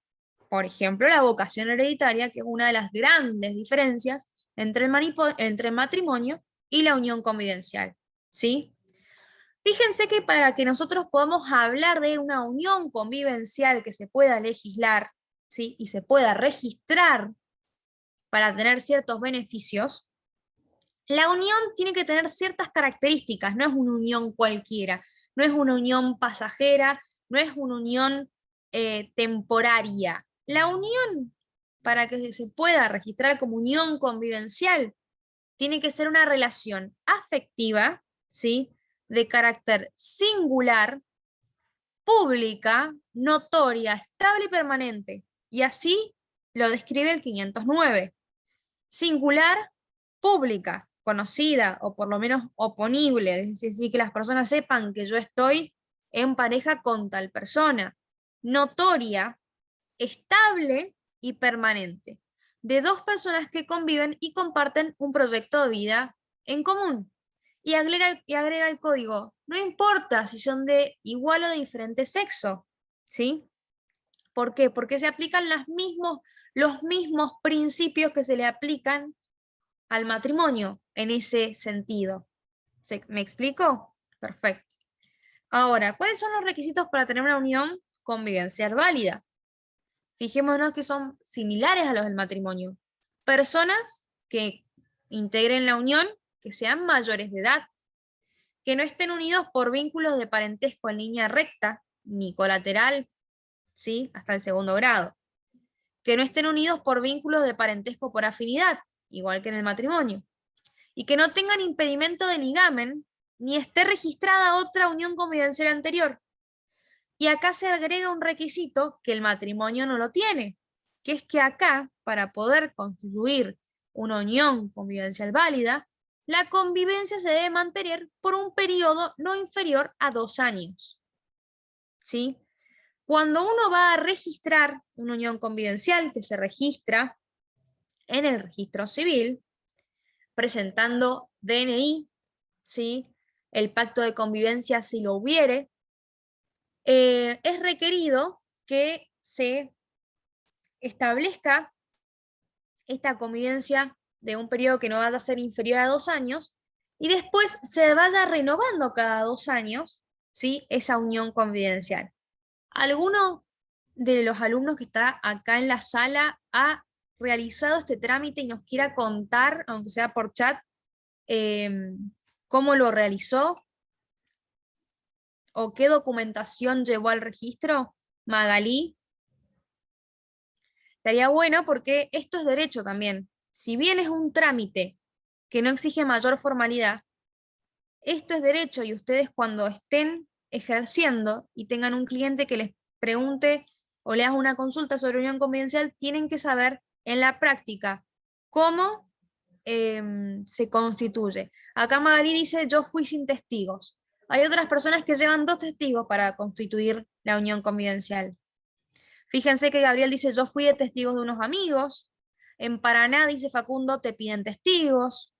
Speaker 1: Por ejemplo, la vocación hereditaria, que es una de las grandes diferencias entre el matrimonio y la unión convivencial. ¿Sí? Fíjense que para que nosotros podamos hablar de una unión convivencial que se pueda legislar, ¿sí?, y se pueda registrar para tener ciertos beneficios, la unión tiene que tener ciertas características, no es una unión cualquiera, no es una unión pasajera, no es una unión temporaria. La unión, para que se pueda registrar como unión convivencial, tiene que ser una relación afectiva, ¿sí?, de carácter singular, pública, notoria, estable y permanente. Y así lo describe el 509. Singular, pública, conocida o por lo menos oponible, es decir, que las personas sepan que yo estoy en pareja con tal persona. Notoria, estable y permanente, de dos personas que conviven y comparten un proyecto de vida en común. Y agrega el código, no importa si son de igual o de diferente sexo, ¿sí? ¿Por qué? Porque se aplican los mismos principios que se le aplican al matrimonio en ese sentido. ¿Me explico? Perfecto. Ahora, ¿cuáles son los requisitos para tener una unión convivencial válida? Fijémonos que son similares a los del matrimonio. Personas que integren la unión, que sean mayores de edad, que no estén unidos por vínculos de parentesco en línea recta ni colateral, ¿sí?, hasta el segundo grado, que no estén unidos por vínculos de parentesco por afinidad, igual que en el matrimonio, y que no tengan impedimento de ligamen, ni esté registrada otra unión convivencial anterior. Y acá se agrega un requisito que el matrimonio no lo tiene, que es que acá, para poder constituir una unión convivencial válida, la convivencia se debe mantener por un periodo no inferior a 2 años. ¿Sí? Cuando uno va a registrar una unión convivencial, que se registra en el registro civil, presentando DNI, ¿sí?, el pacto de convivencia si lo hubiere, es requerido que se establezca esta convivencia de un periodo que no vaya a ser inferior a 2 años y después se vaya renovando cada 2 años, ¿sí?, esa unión convivencial. ¿Alguno de los alumnos que está acá en la sala ha realizado este trámite y nos quiera contar, aunque sea por chat, cómo lo realizó? ¿O qué documentación llevó al registro? Magalí. Estaría bueno porque esto es derecho también. Si bien es un trámite que no exige mayor formalidad, esto es derecho y ustedes cuando estén ejerciendo y tengan un cliente que les pregunte o le haga una consulta sobre unión confidencial, tienen que saber en la práctica cómo se constituye. Acá Magali dice, yo fui sin testigos. Hay otras personas que llevan 2 testigos para constituir la unión confidencial. Fíjense que Gabriel dice, yo fui de testigos de unos amigos. En Paraná, dice Facundo, te piden testigos.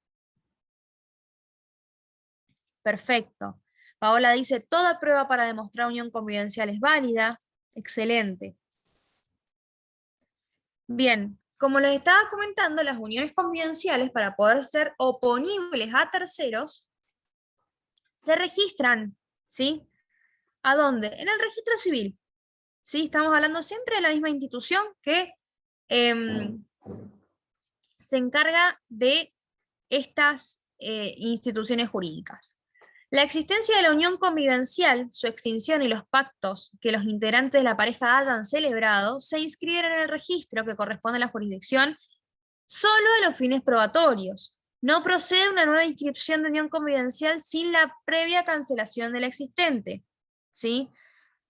Speaker 1: Perfecto. Paola dice, toda prueba para demostrar unión convivencial es válida. Excelente. Bien, como les estaba comentando, las uniones convivenciales para poder ser oponibles a terceros se registran, ¿sí? ¿A dónde? En el registro civil. ¿Sí? Estamos hablando siempre de la misma institución que se encarga de estas instituciones jurídicas. La existencia de la unión convivencial, su extinción y los pactos que los integrantes de la pareja hayan celebrado se inscriben en el registro que corresponde a la jurisdicción solo a los fines probatorios. No procede una nueva inscripción de unión convivencial sin la previa cancelación de la existente. ¿Sí?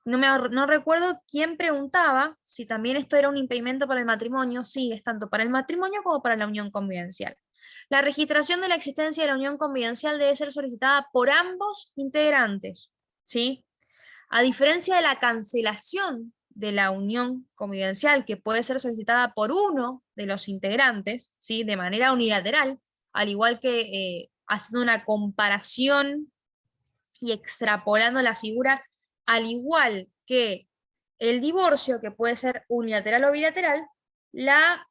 Speaker 1: No recuerdo quién preguntaba si también esto era un impedimento para el matrimonio. Sí, es tanto para el matrimonio como para la unión convivencial. La registración de la existencia de la unión convivencial debe ser solicitada por ambos integrantes, ¿sí? A diferencia de la cancelación de la unión convivencial, que puede ser solicitada por uno de los integrantes, ¿sí? De manera unilateral, al igual que haciendo una comparación y extrapolando la figura, al igual que el divorcio, que puede ser unilateral o bilateral, la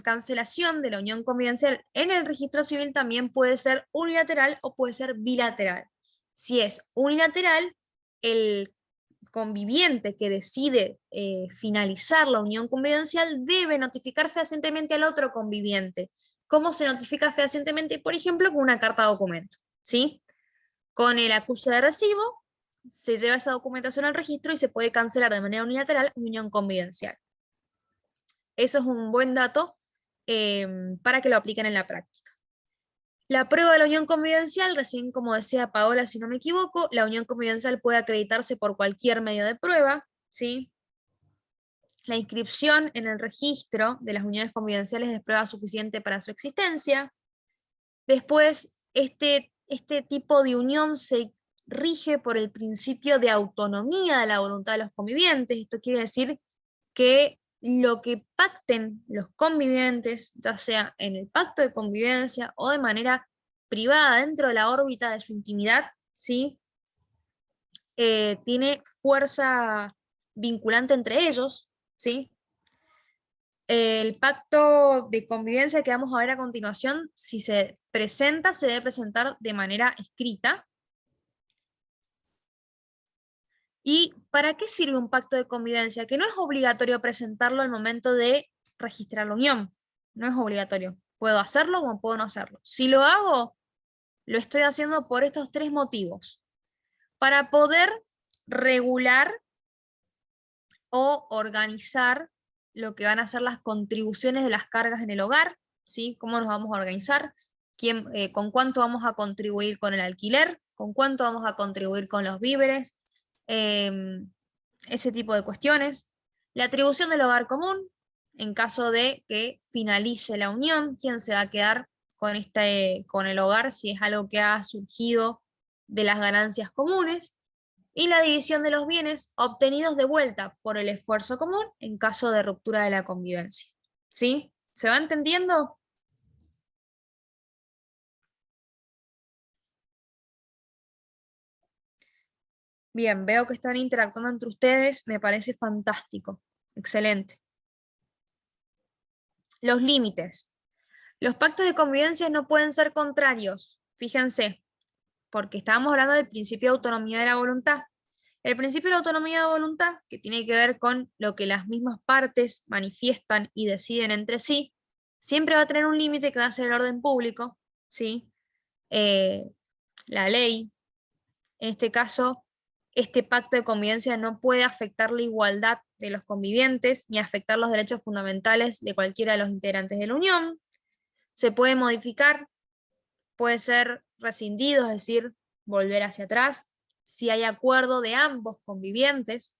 Speaker 1: cancelación de la unión convivencial en el registro civil también puede ser unilateral o puede ser bilateral. Si es unilateral, el conviviente que decide finalizar la unión convivencial debe notificar fehacientemente al otro conviviente. ¿Cómo se notifica fehacientemente? Por ejemplo, con una carta documento, ¿sí? Con el acuse de recibo, se lleva esa documentación al registro y se puede cancelar de manera unilateral una unión convivencial. Eso es un buen dato para que lo apliquen en la práctica. La prueba de la unión convivencial, recién como decía Paola, si no me equivoco, la unión convivencial puede acreditarse por cualquier medio de prueba, ¿sí? La inscripción en el registro de las uniones convivenciales es prueba suficiente para su existencia. Después, este tipo de unión se rige por el principio de autonomía de la voluntad de los convivientes. Esto quiere decir que lo que pacten los convivientes, ya sea en el pacto de convivencia o de manera privada dentro de la órbita de su intimidad, ¿sí? Tiene fuerza vinculante entre ellos, ¿sí? El pacto de convivencia que vamos a ver a continuación, si se presenta, se debe presentar de manera escrita. ¿Y para qué sirve un pacto de convivencia? Que no es obligatorio presentarlo al momento de registrar la unión. No es obligatorio. Puedo hacerlo como puedo no hacerlo. Si lo hago, lo estoy haciendo por estos 3 motivos. Para poder regular o organizar lo que van a ser las contribuciones de las cargas en el hogar, ¿sí? Cómo nos vamos a organizar, con cuánto vamos a contribuir con el alquiler, con cuánto vamos a contribuir con los víveres, ese tipo de cuestiones. La atribución del hogar común, en caso de que finalice la unión, quién se va a quedar con el hogar si es algo que ha surgido de las ganancias comunes, y la división de los bienes obtenidos de vuelta por el esfuerzo común en caso de ruptura de la convivencia. ¿Sí? ¿Se va entendiendo? Bien, veo que están interactuando entre ustedes, me parece fantástico, excelente. Los límites. Los pactos de convivencia no pueden ser contrarios, fíjense, porque estábamos hablando del principio de autonomía de la voluntad. El principio de la autonomía de voluntad, que tiene que ver con lo que las mismas partes manifiestan y deciden entre sí, siempre va a tener un límite que va a ser el orden público, ¿sí? La ley, en este caso, este pacto de convivencia no puede afectar la igualdad de los convivientes ni afectar los derechos fundamentales de cualquiera de los integrantes de la unión. Se puede modificar, puede ser rescindido, es decir, volver hacia atrás, si hay acuerdo de ambos convivientes.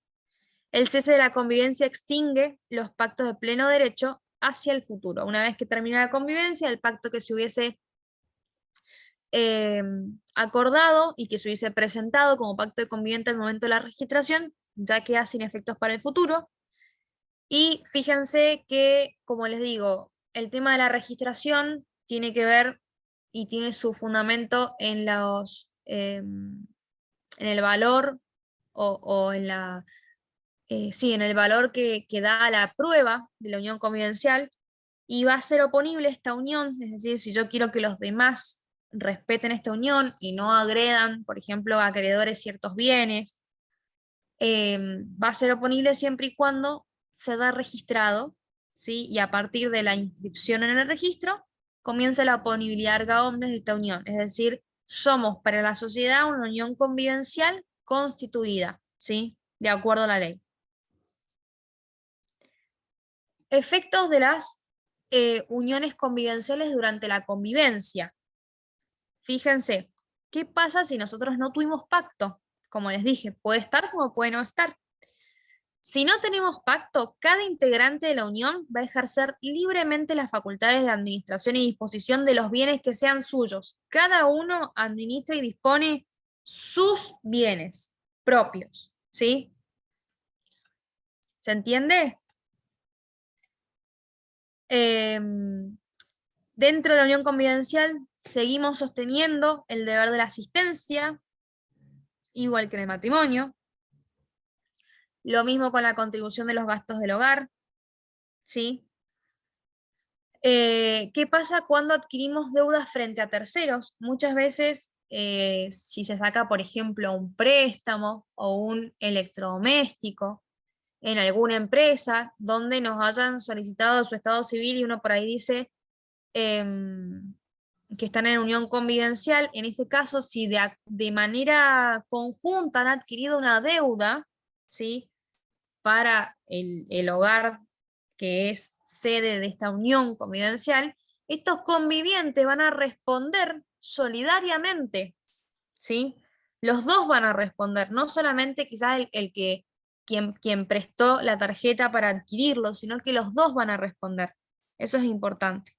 Speaker 1: El cese de la convivencia extingue los pactos de pleno derecho hacia el futuro. Una vez que termina la convivencia, el pacto que se hubiese acordado y que se hubiese presentado como pacto de conviviente al momento de la registración, ya queda sin efectos para el futuro. Y fíjense que, como les digo, el tema de la registración tiene que ver y tiene su fundamento en en el valor o en la sí, en el valor que da la prueba de la unión convivencial, y va a ser oponible esta unión, es decir, si yo quiero que los demás respeten esta unión y no agredan, por ejemplo, a acreedores ciertos bienes, va a ser oponible siempre y cuando se haya registrado, ¿sí? Y a partir de la inscripción en el registro, comienza la oponibilidad erga omnes de esta unión, es decir, somos para la sociedad una unión convivencial constituida, ¿sí? De acuerdo a la ley. Efectos de las uniones convivenciales durante la convivencia. Fíjense, ¿qué pasa si nosotros no tuvimos pacto? Como les dije, puede estar como puede no estar. Si no tenemos pacto, cada integrante de la unión va a ejercer libremente las facultades de administración y disposición de los bienes que sean suyos. Cada uno administra y dispone sus bienes propios, ¿sí? ¿Se entiende? Dentro de la unión convivencial seguimos sosteniendo el deber de la asistencia, igual que en el matrimonio. Lo mismo con la contribución de los gastos del hogar, ¿sí? ¿Qué pasa cuando adquirimos deudas frente a terceros? Muchas veces, si se saca, por ejemplo, un préstamo o un electrodoméstico en alguna empresa donde nos hayan solicitado su estado civil y uno por ahí dice que están en unión convivencial, en este caso, si de manera conjunta han adquirido una deuda, ¿sí? Para el hogar que es sede de esta unión convivencial, estos convivientes van a responder solidariamente, ¿sí? Los dos van a responder, no solamente quizás quien prestó la tarjeta para adquirirlo, sino que los dos van a responder. Eso es importante.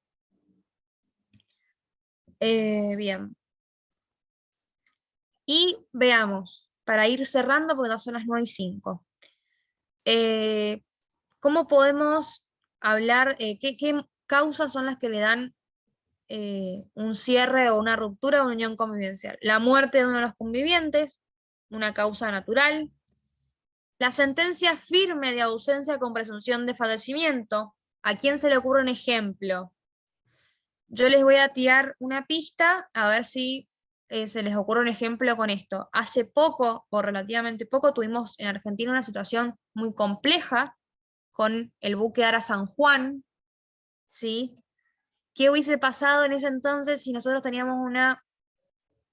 Speaker 1: Bien. Y veamos, para ir cerrando, porque ya son las 9:05. ¿Cómo podemos hablar, qué causas son las que le dan un cierre o una ruptura de una unión convivencial? La muerte de uno de los convivientes, una causa natural. La sentencia firme de ausencia con presunción de fallecimiento. ¿A quién se le ocurre un ejemplo? Yo les voy a tirar una pista, a ver si se les ocurre un ejemplo con esto. Hace poco, o relativamente poco, tuvimos en Argentina una situación muy compleja con el buque Ara San Juan, ¿sí? ¿Qué hubiese pasado en ese entonces si nosotros teníamos una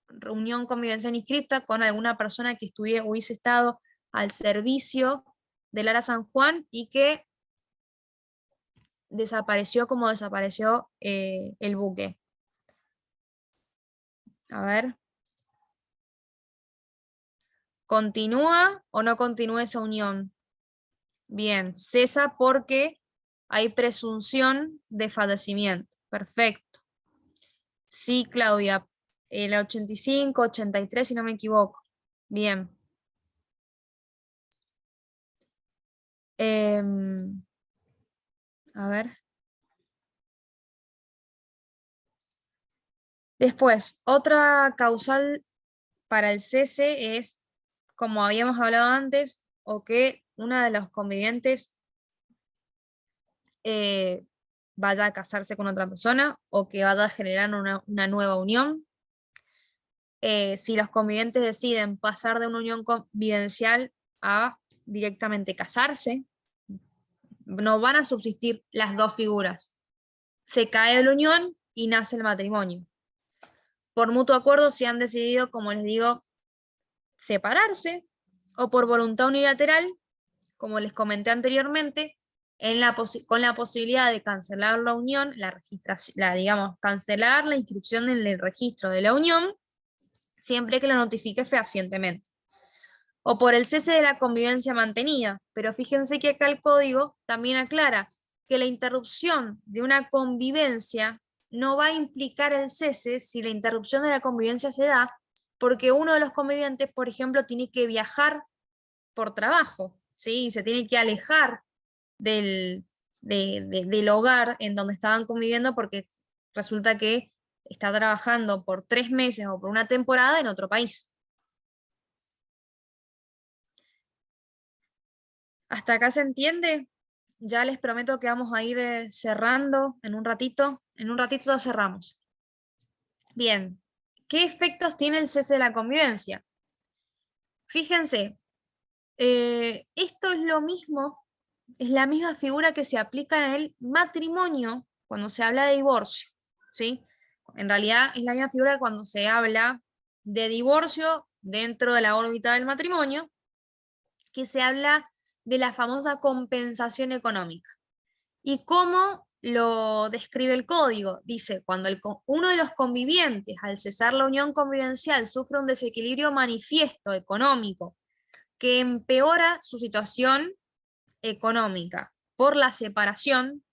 Speaker 1: reunión convivencial inscripta con alguna persona que hubiese estado al servicio del Ara San Juan y que desapareció como desapareció el buque? A ver. ¿Continúa o no continúa esa unión? Bien, cesa porque hay presunción de fallecimiento. Perfecto. Sí, Claudia, el 85, 83, si no me equivoco. Bien. A ver. Después, otra causal para el cese es, como habíamos hablado antes, o que una de los convivientes vaya a casarse con otra persona o que vaya a generar una nueva unión. Si los convivientes deciden pasar de una unión convivencial a directamente casarse, no van a subsistir las dos figuras. Se cae la unión y nace el matrimonio. Por mutuo acuerdo, si han decidido, como les digo, separarse, o por voluntad unilateral, como les comenté anteriormente, con la posibilidad de cancelar la unión, la registración, digamos, cancelar la inscripción en el registro de la unión, siempre que lo notifique fehacientemente. O por el cese de la convivencia mantenida. Pero fíjense que acá el código también aclara que la interrupción de una convivencia no va a implicar el cese si la interrupción de la convivencia se da porque uno de los convivientes, por ejemplo, tiene que viajar por trabajo, ¿sí? Y se tiene que alejar del hogar en donde estaban conviviendo porque resulta que está trabajando por 3 meses o por una temporada en otro país. ¿Hasta acá se entiende? Ya les prometo que vamos a ir cerrando en un ratito. En un ratito ya cerramos. Bien, ¿qué efectos tiene el cese de la convivencia? Fíjense, esto es lo mismo, es la misma figura que se aplica en el matrimonio cuando se habla de divorcio, ¿sí? En realidad es la misma figura cuando se habla de divorcio dentro de la órbita del matrimonio, que se habla de la famosa compensación económica. ¿Y cómo lo describe el código? Dice, cuando uno de los convivientes al cesar la unión convivencial sufre un desequilibrio manifiesto económico que empeora su situación económica por la separación,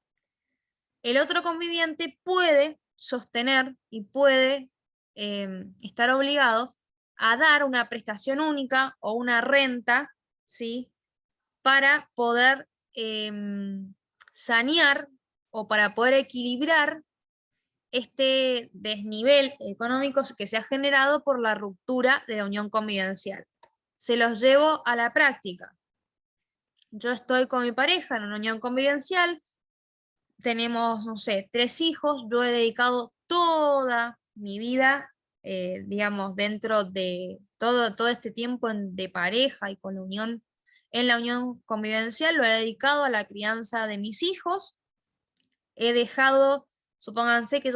Speaker 1: el otro conviviente puede sostener y puede estar obligado a dar una prestación única o una renta, ¿sí? Para poder sanear o para poder equilibrar este desnivel económico que se ha generado por la ruptura de la unión convivencial. Se los llevo a la práctica. Yo estoy con mi pareja en una unión convivencial, tenemos, no sé, 3 hijos, yo he dedicado toda mi vida, digamos, dentro de todo este tiempo de pareja y con la unión, en la unión convivencial, lo he dedicado a la crianza de mis hijos. He dejado, supónganse que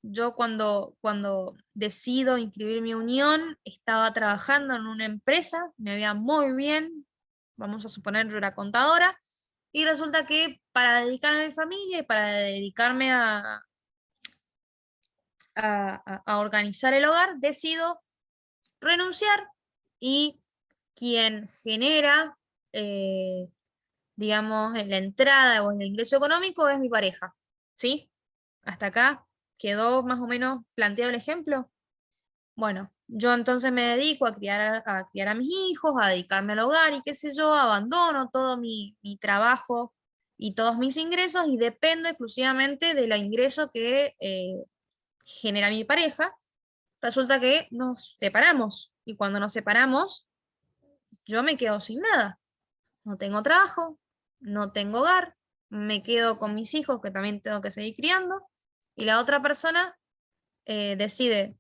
Speaker 1: yo cuando decido inscribir mi unión, estaba trabajando en una empresa, me veía muy bien, vamos a suponer yo era contadora, y resulta que para dedicarme a mi familia y para dedicarme a organizar el hogar, decido renunciar y quien genera, digamos, la entrada o el ingreso económico es mi pareja, ¿sí? Hasta acá quedó más o menos planteado el ejemplo. Bueno, yo entonces me dedico a criar a mis hijos, a dedicarme al hogar y qué sé yo, abandono todo mi trabajo y todos mis ingresos y dependo exclusivamente del ingreso que genera mi pareja. Resulta que nos separamos y cuando nos separamos yo me quedo sin nada. No tengo trabajo, no tengo hogar, me quedo con mis hijos que también tengo que seguir criando y la otra persona decide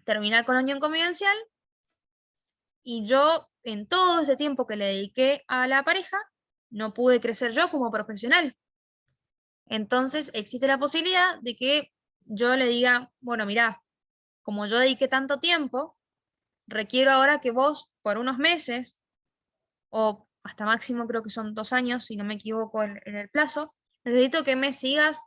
Speaker 1: terminar con la unión convivencial y yo en todo este tiempo que le dediqué a la pareja no pude crecer yo como profesional. Entonces existe la posibilidad de que yo le diga, bueno, mirá, como yo dediqué tanto tiempo, requiero ahora que vos por unos meses o hasta máximo creo que son 2 años, si no me equivoco en el plazo, necesito que me sigas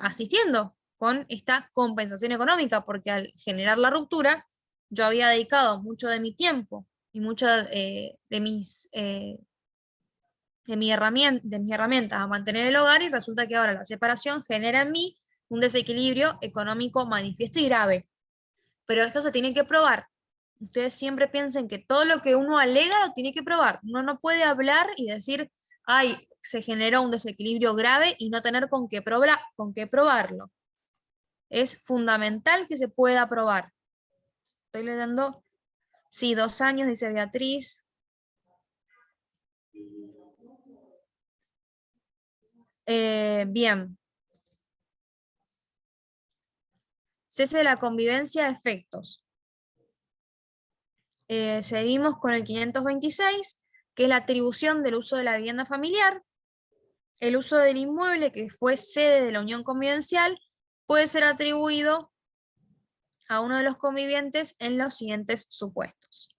Speaker 1: asistiendo con esta compensación económica, porque al generar la ruptura, yo había dedicado mucho de mi tiempo y muchas de mis herramientas a mantener el hogar y resulta que ahora la separación genera en mí un desequilibrio económico manifiesto y grave. Pero esto se tiene que probar. Ustedes siempre piensen que todo lo que uno alega lo tiene que probar. Uno no puede hablar y decir, ay, se generó un desequilibrio grave y no tener con qué probarlo. Es fundamental que se pueda probar. Estoy leyendo, sí, 2 años, dice Beatriz. Bien. Cese de la convivencia, efectos. Seguimos con el 526, que es la atribución del uso de la vivienda familiar. El uso del inmueble que fue sede de la unión convivencial puede ser atribuido a uno de los convivientes en los siguientes supuestos.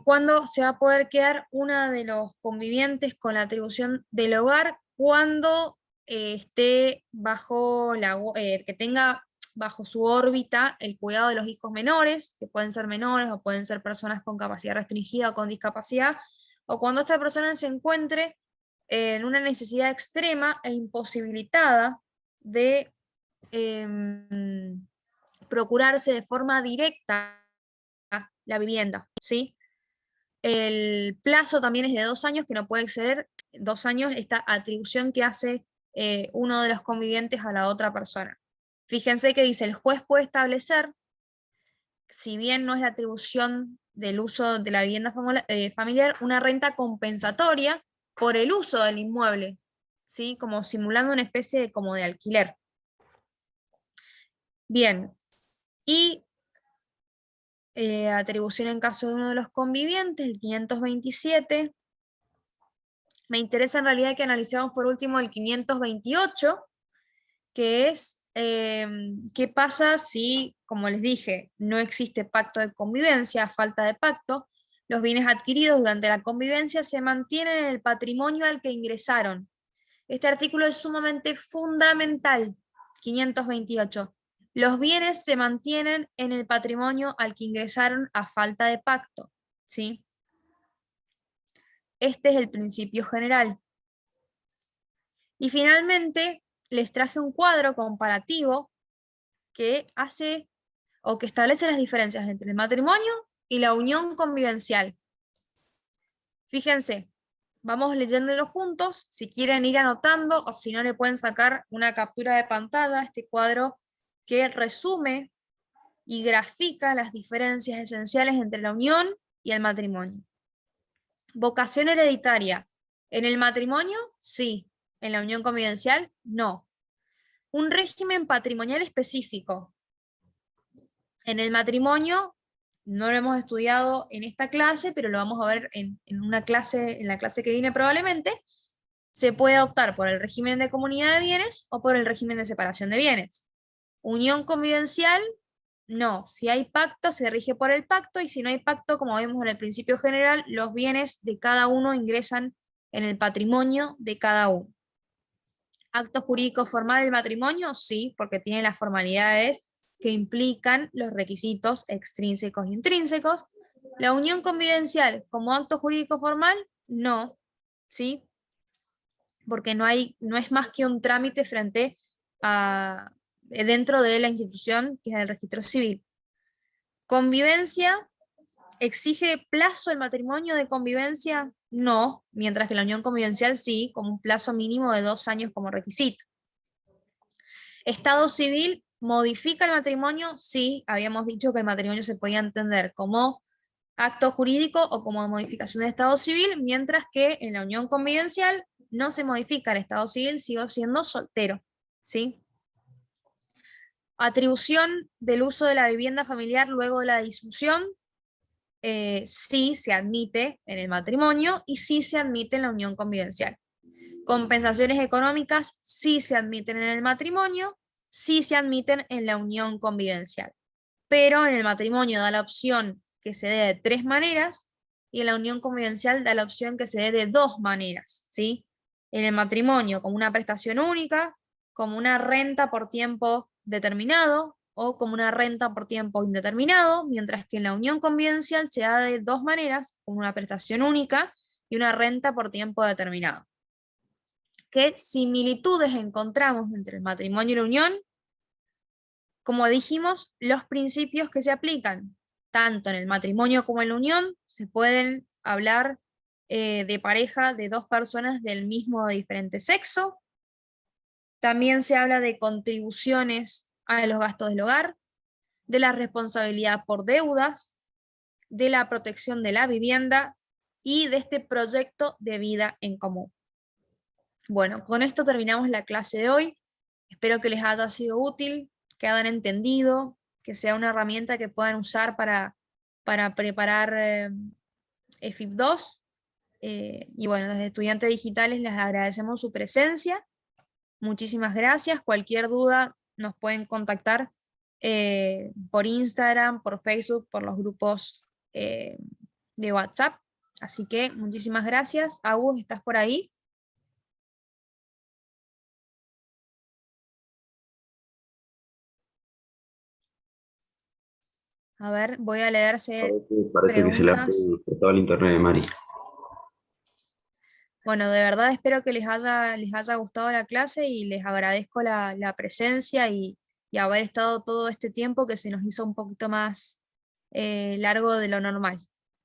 Speaker 1: cuándo se va a poder quedar una de los convivientes con la atribución del hogar, cuando esté bajo que tenga bajo su órbita el cuidado de los hijos menores, que pueden ser menores o pueden ser personas con capacidad restringida o con discapacidad, o cuando esta persona se encuentre en una necesidad extrema e imposibilitada de procurarse de forma directa la vivienda, ¿sí? El plazo también es de 2 años, que no puede exceder 2 años esta atribución que hace uno de los convivientes a la otra persona. Fíjense que dice, el juez puede establecer, si bien no es la atribución del uso de la vivienda familiar, una renta compensatoria por el uso del inmueble, ¿sí? Como simulando una especie de, como de alquiler. Bien, y atribución en caso de uno de los convivientes, el 527. Me interesa en realidad que analicemos por último el 528, que es qué pasa si, como les dije, no existe pacto de convivencia, falta de pacto, los bienes adquiridos durante la convivencia se mantienen en el patrimonio al que ingresaron. Este artículo es sumamente fundamental, 528. Los bienes se mantienen en el patrimonio al que ingresaron a falta de pacto, ¿sí? Este es el principio general. Y finalmente, les traje un cuadro comparativo que hace o que establece las diferencias entre el matrimonio y la unión convivencial. Fíjense, vamos leyéndolo juntos, si quieren ir anotando o si no le pueden sacar una captura de pantalla, este cuadro que resume y grafica las diferencias esenciales entre la unión y el matrimonio. Vocación hereditaria. ¿En el matrimonio? Sí. ¿En la unión convivencial? No. Un régimen patrimonial específico. En el matrimonio, no lo hemos estudiado en esta clase, pero lo vamos a ver en la clase que viene probablemente. Se puede optar por el régimen de comunidad de bienes o por el régimen de separación de bienes. Unión convivencial, no. Si hay pacto, se rige por el pacto, y si no hay pacto, como vemos en el principio general, los bienes de cada uno ingresan en el patrimonio de cada uno. ¿Acto jurídico formal el matrimonio? Sí, porque tiene las formalidades que implican los requisitos extrínsecos e intrínsecos. La unión convivencial como acto jurídico formal, no, ¿sí? Porque no es más que un trámite frente a, dentro de la institución que es el registro civil. Convivencia, ¿exige plazo el matrimonio de convivencia? No, mientras que la unión convivencial sí, con un plazo mínimo de 2 años como requisito. Estado civil, ¿modifica el matrimonio? Sí, habíamos dicho que el matrimonio se podía entender como acto jurídico o como modificación de estado civil, mientras que en la unión convivencial no se modifica el estado civil, sigo siendo soltero, ¿sí? Atribución del uso de la vivienda familiar luego de la disolución, sí se admite en el matrimonio y sí se admite en la unión convivencial. Compensaciones económicas sí se admiten en el matrimonio, sí se admiten en la unión convivencial. Pero en el matrimonio da la opción que se dé de 3 maneras y en la unión convivencial da la opción que se dé de 2 maneras, ¿sí? En el matrimonio como una prestación única, como una renta por tiempo determinado o como una renta por tiempo indeterminado, mientras que en la unión convivencial se da de 2 maneras, como una prestación única y una renta por tiempo determinado. ¿Qué similitudes encontramos entre el matrimonio y la unión? Como dijimos, los principios que se aplican tanto en el matrimonio como en la unión, se pueden hablar de pareja de 2 personas del mismo o diferente sexo. También se habla de contribuciones a los gastos del hogar, de la responsabilidad por deudas, de la protección de la vivienda y de este proyecto de vida en común. Bueno, con esto terminamos la clase de hoy. Espero que les haya sido útil, que hayan entendido, que sea una herramienta que puedan usar para preparar EFIP 2. Y bueno, desde Estudiantes Digitales les agradecemos su presencia. Muchísimas gracias. Cualquier duda nos pueden contactar por Instagram, por Facebook, por los grupos de WhatsApp. Así que muchísimas gracias. Agus, ¿estás por ahí? A ver, voy a leer si hay
Speaker 3: Parece que se la fue
Speaker 1: preguntas.
Speaker 3: todo el internet de Mari.
Speaker 1: Bueno, de verdad espero que les haya gustado la clase y les agradezco la presencia y haber estado todo este tiempo que se nos hizo un poquito más largo de lo normal.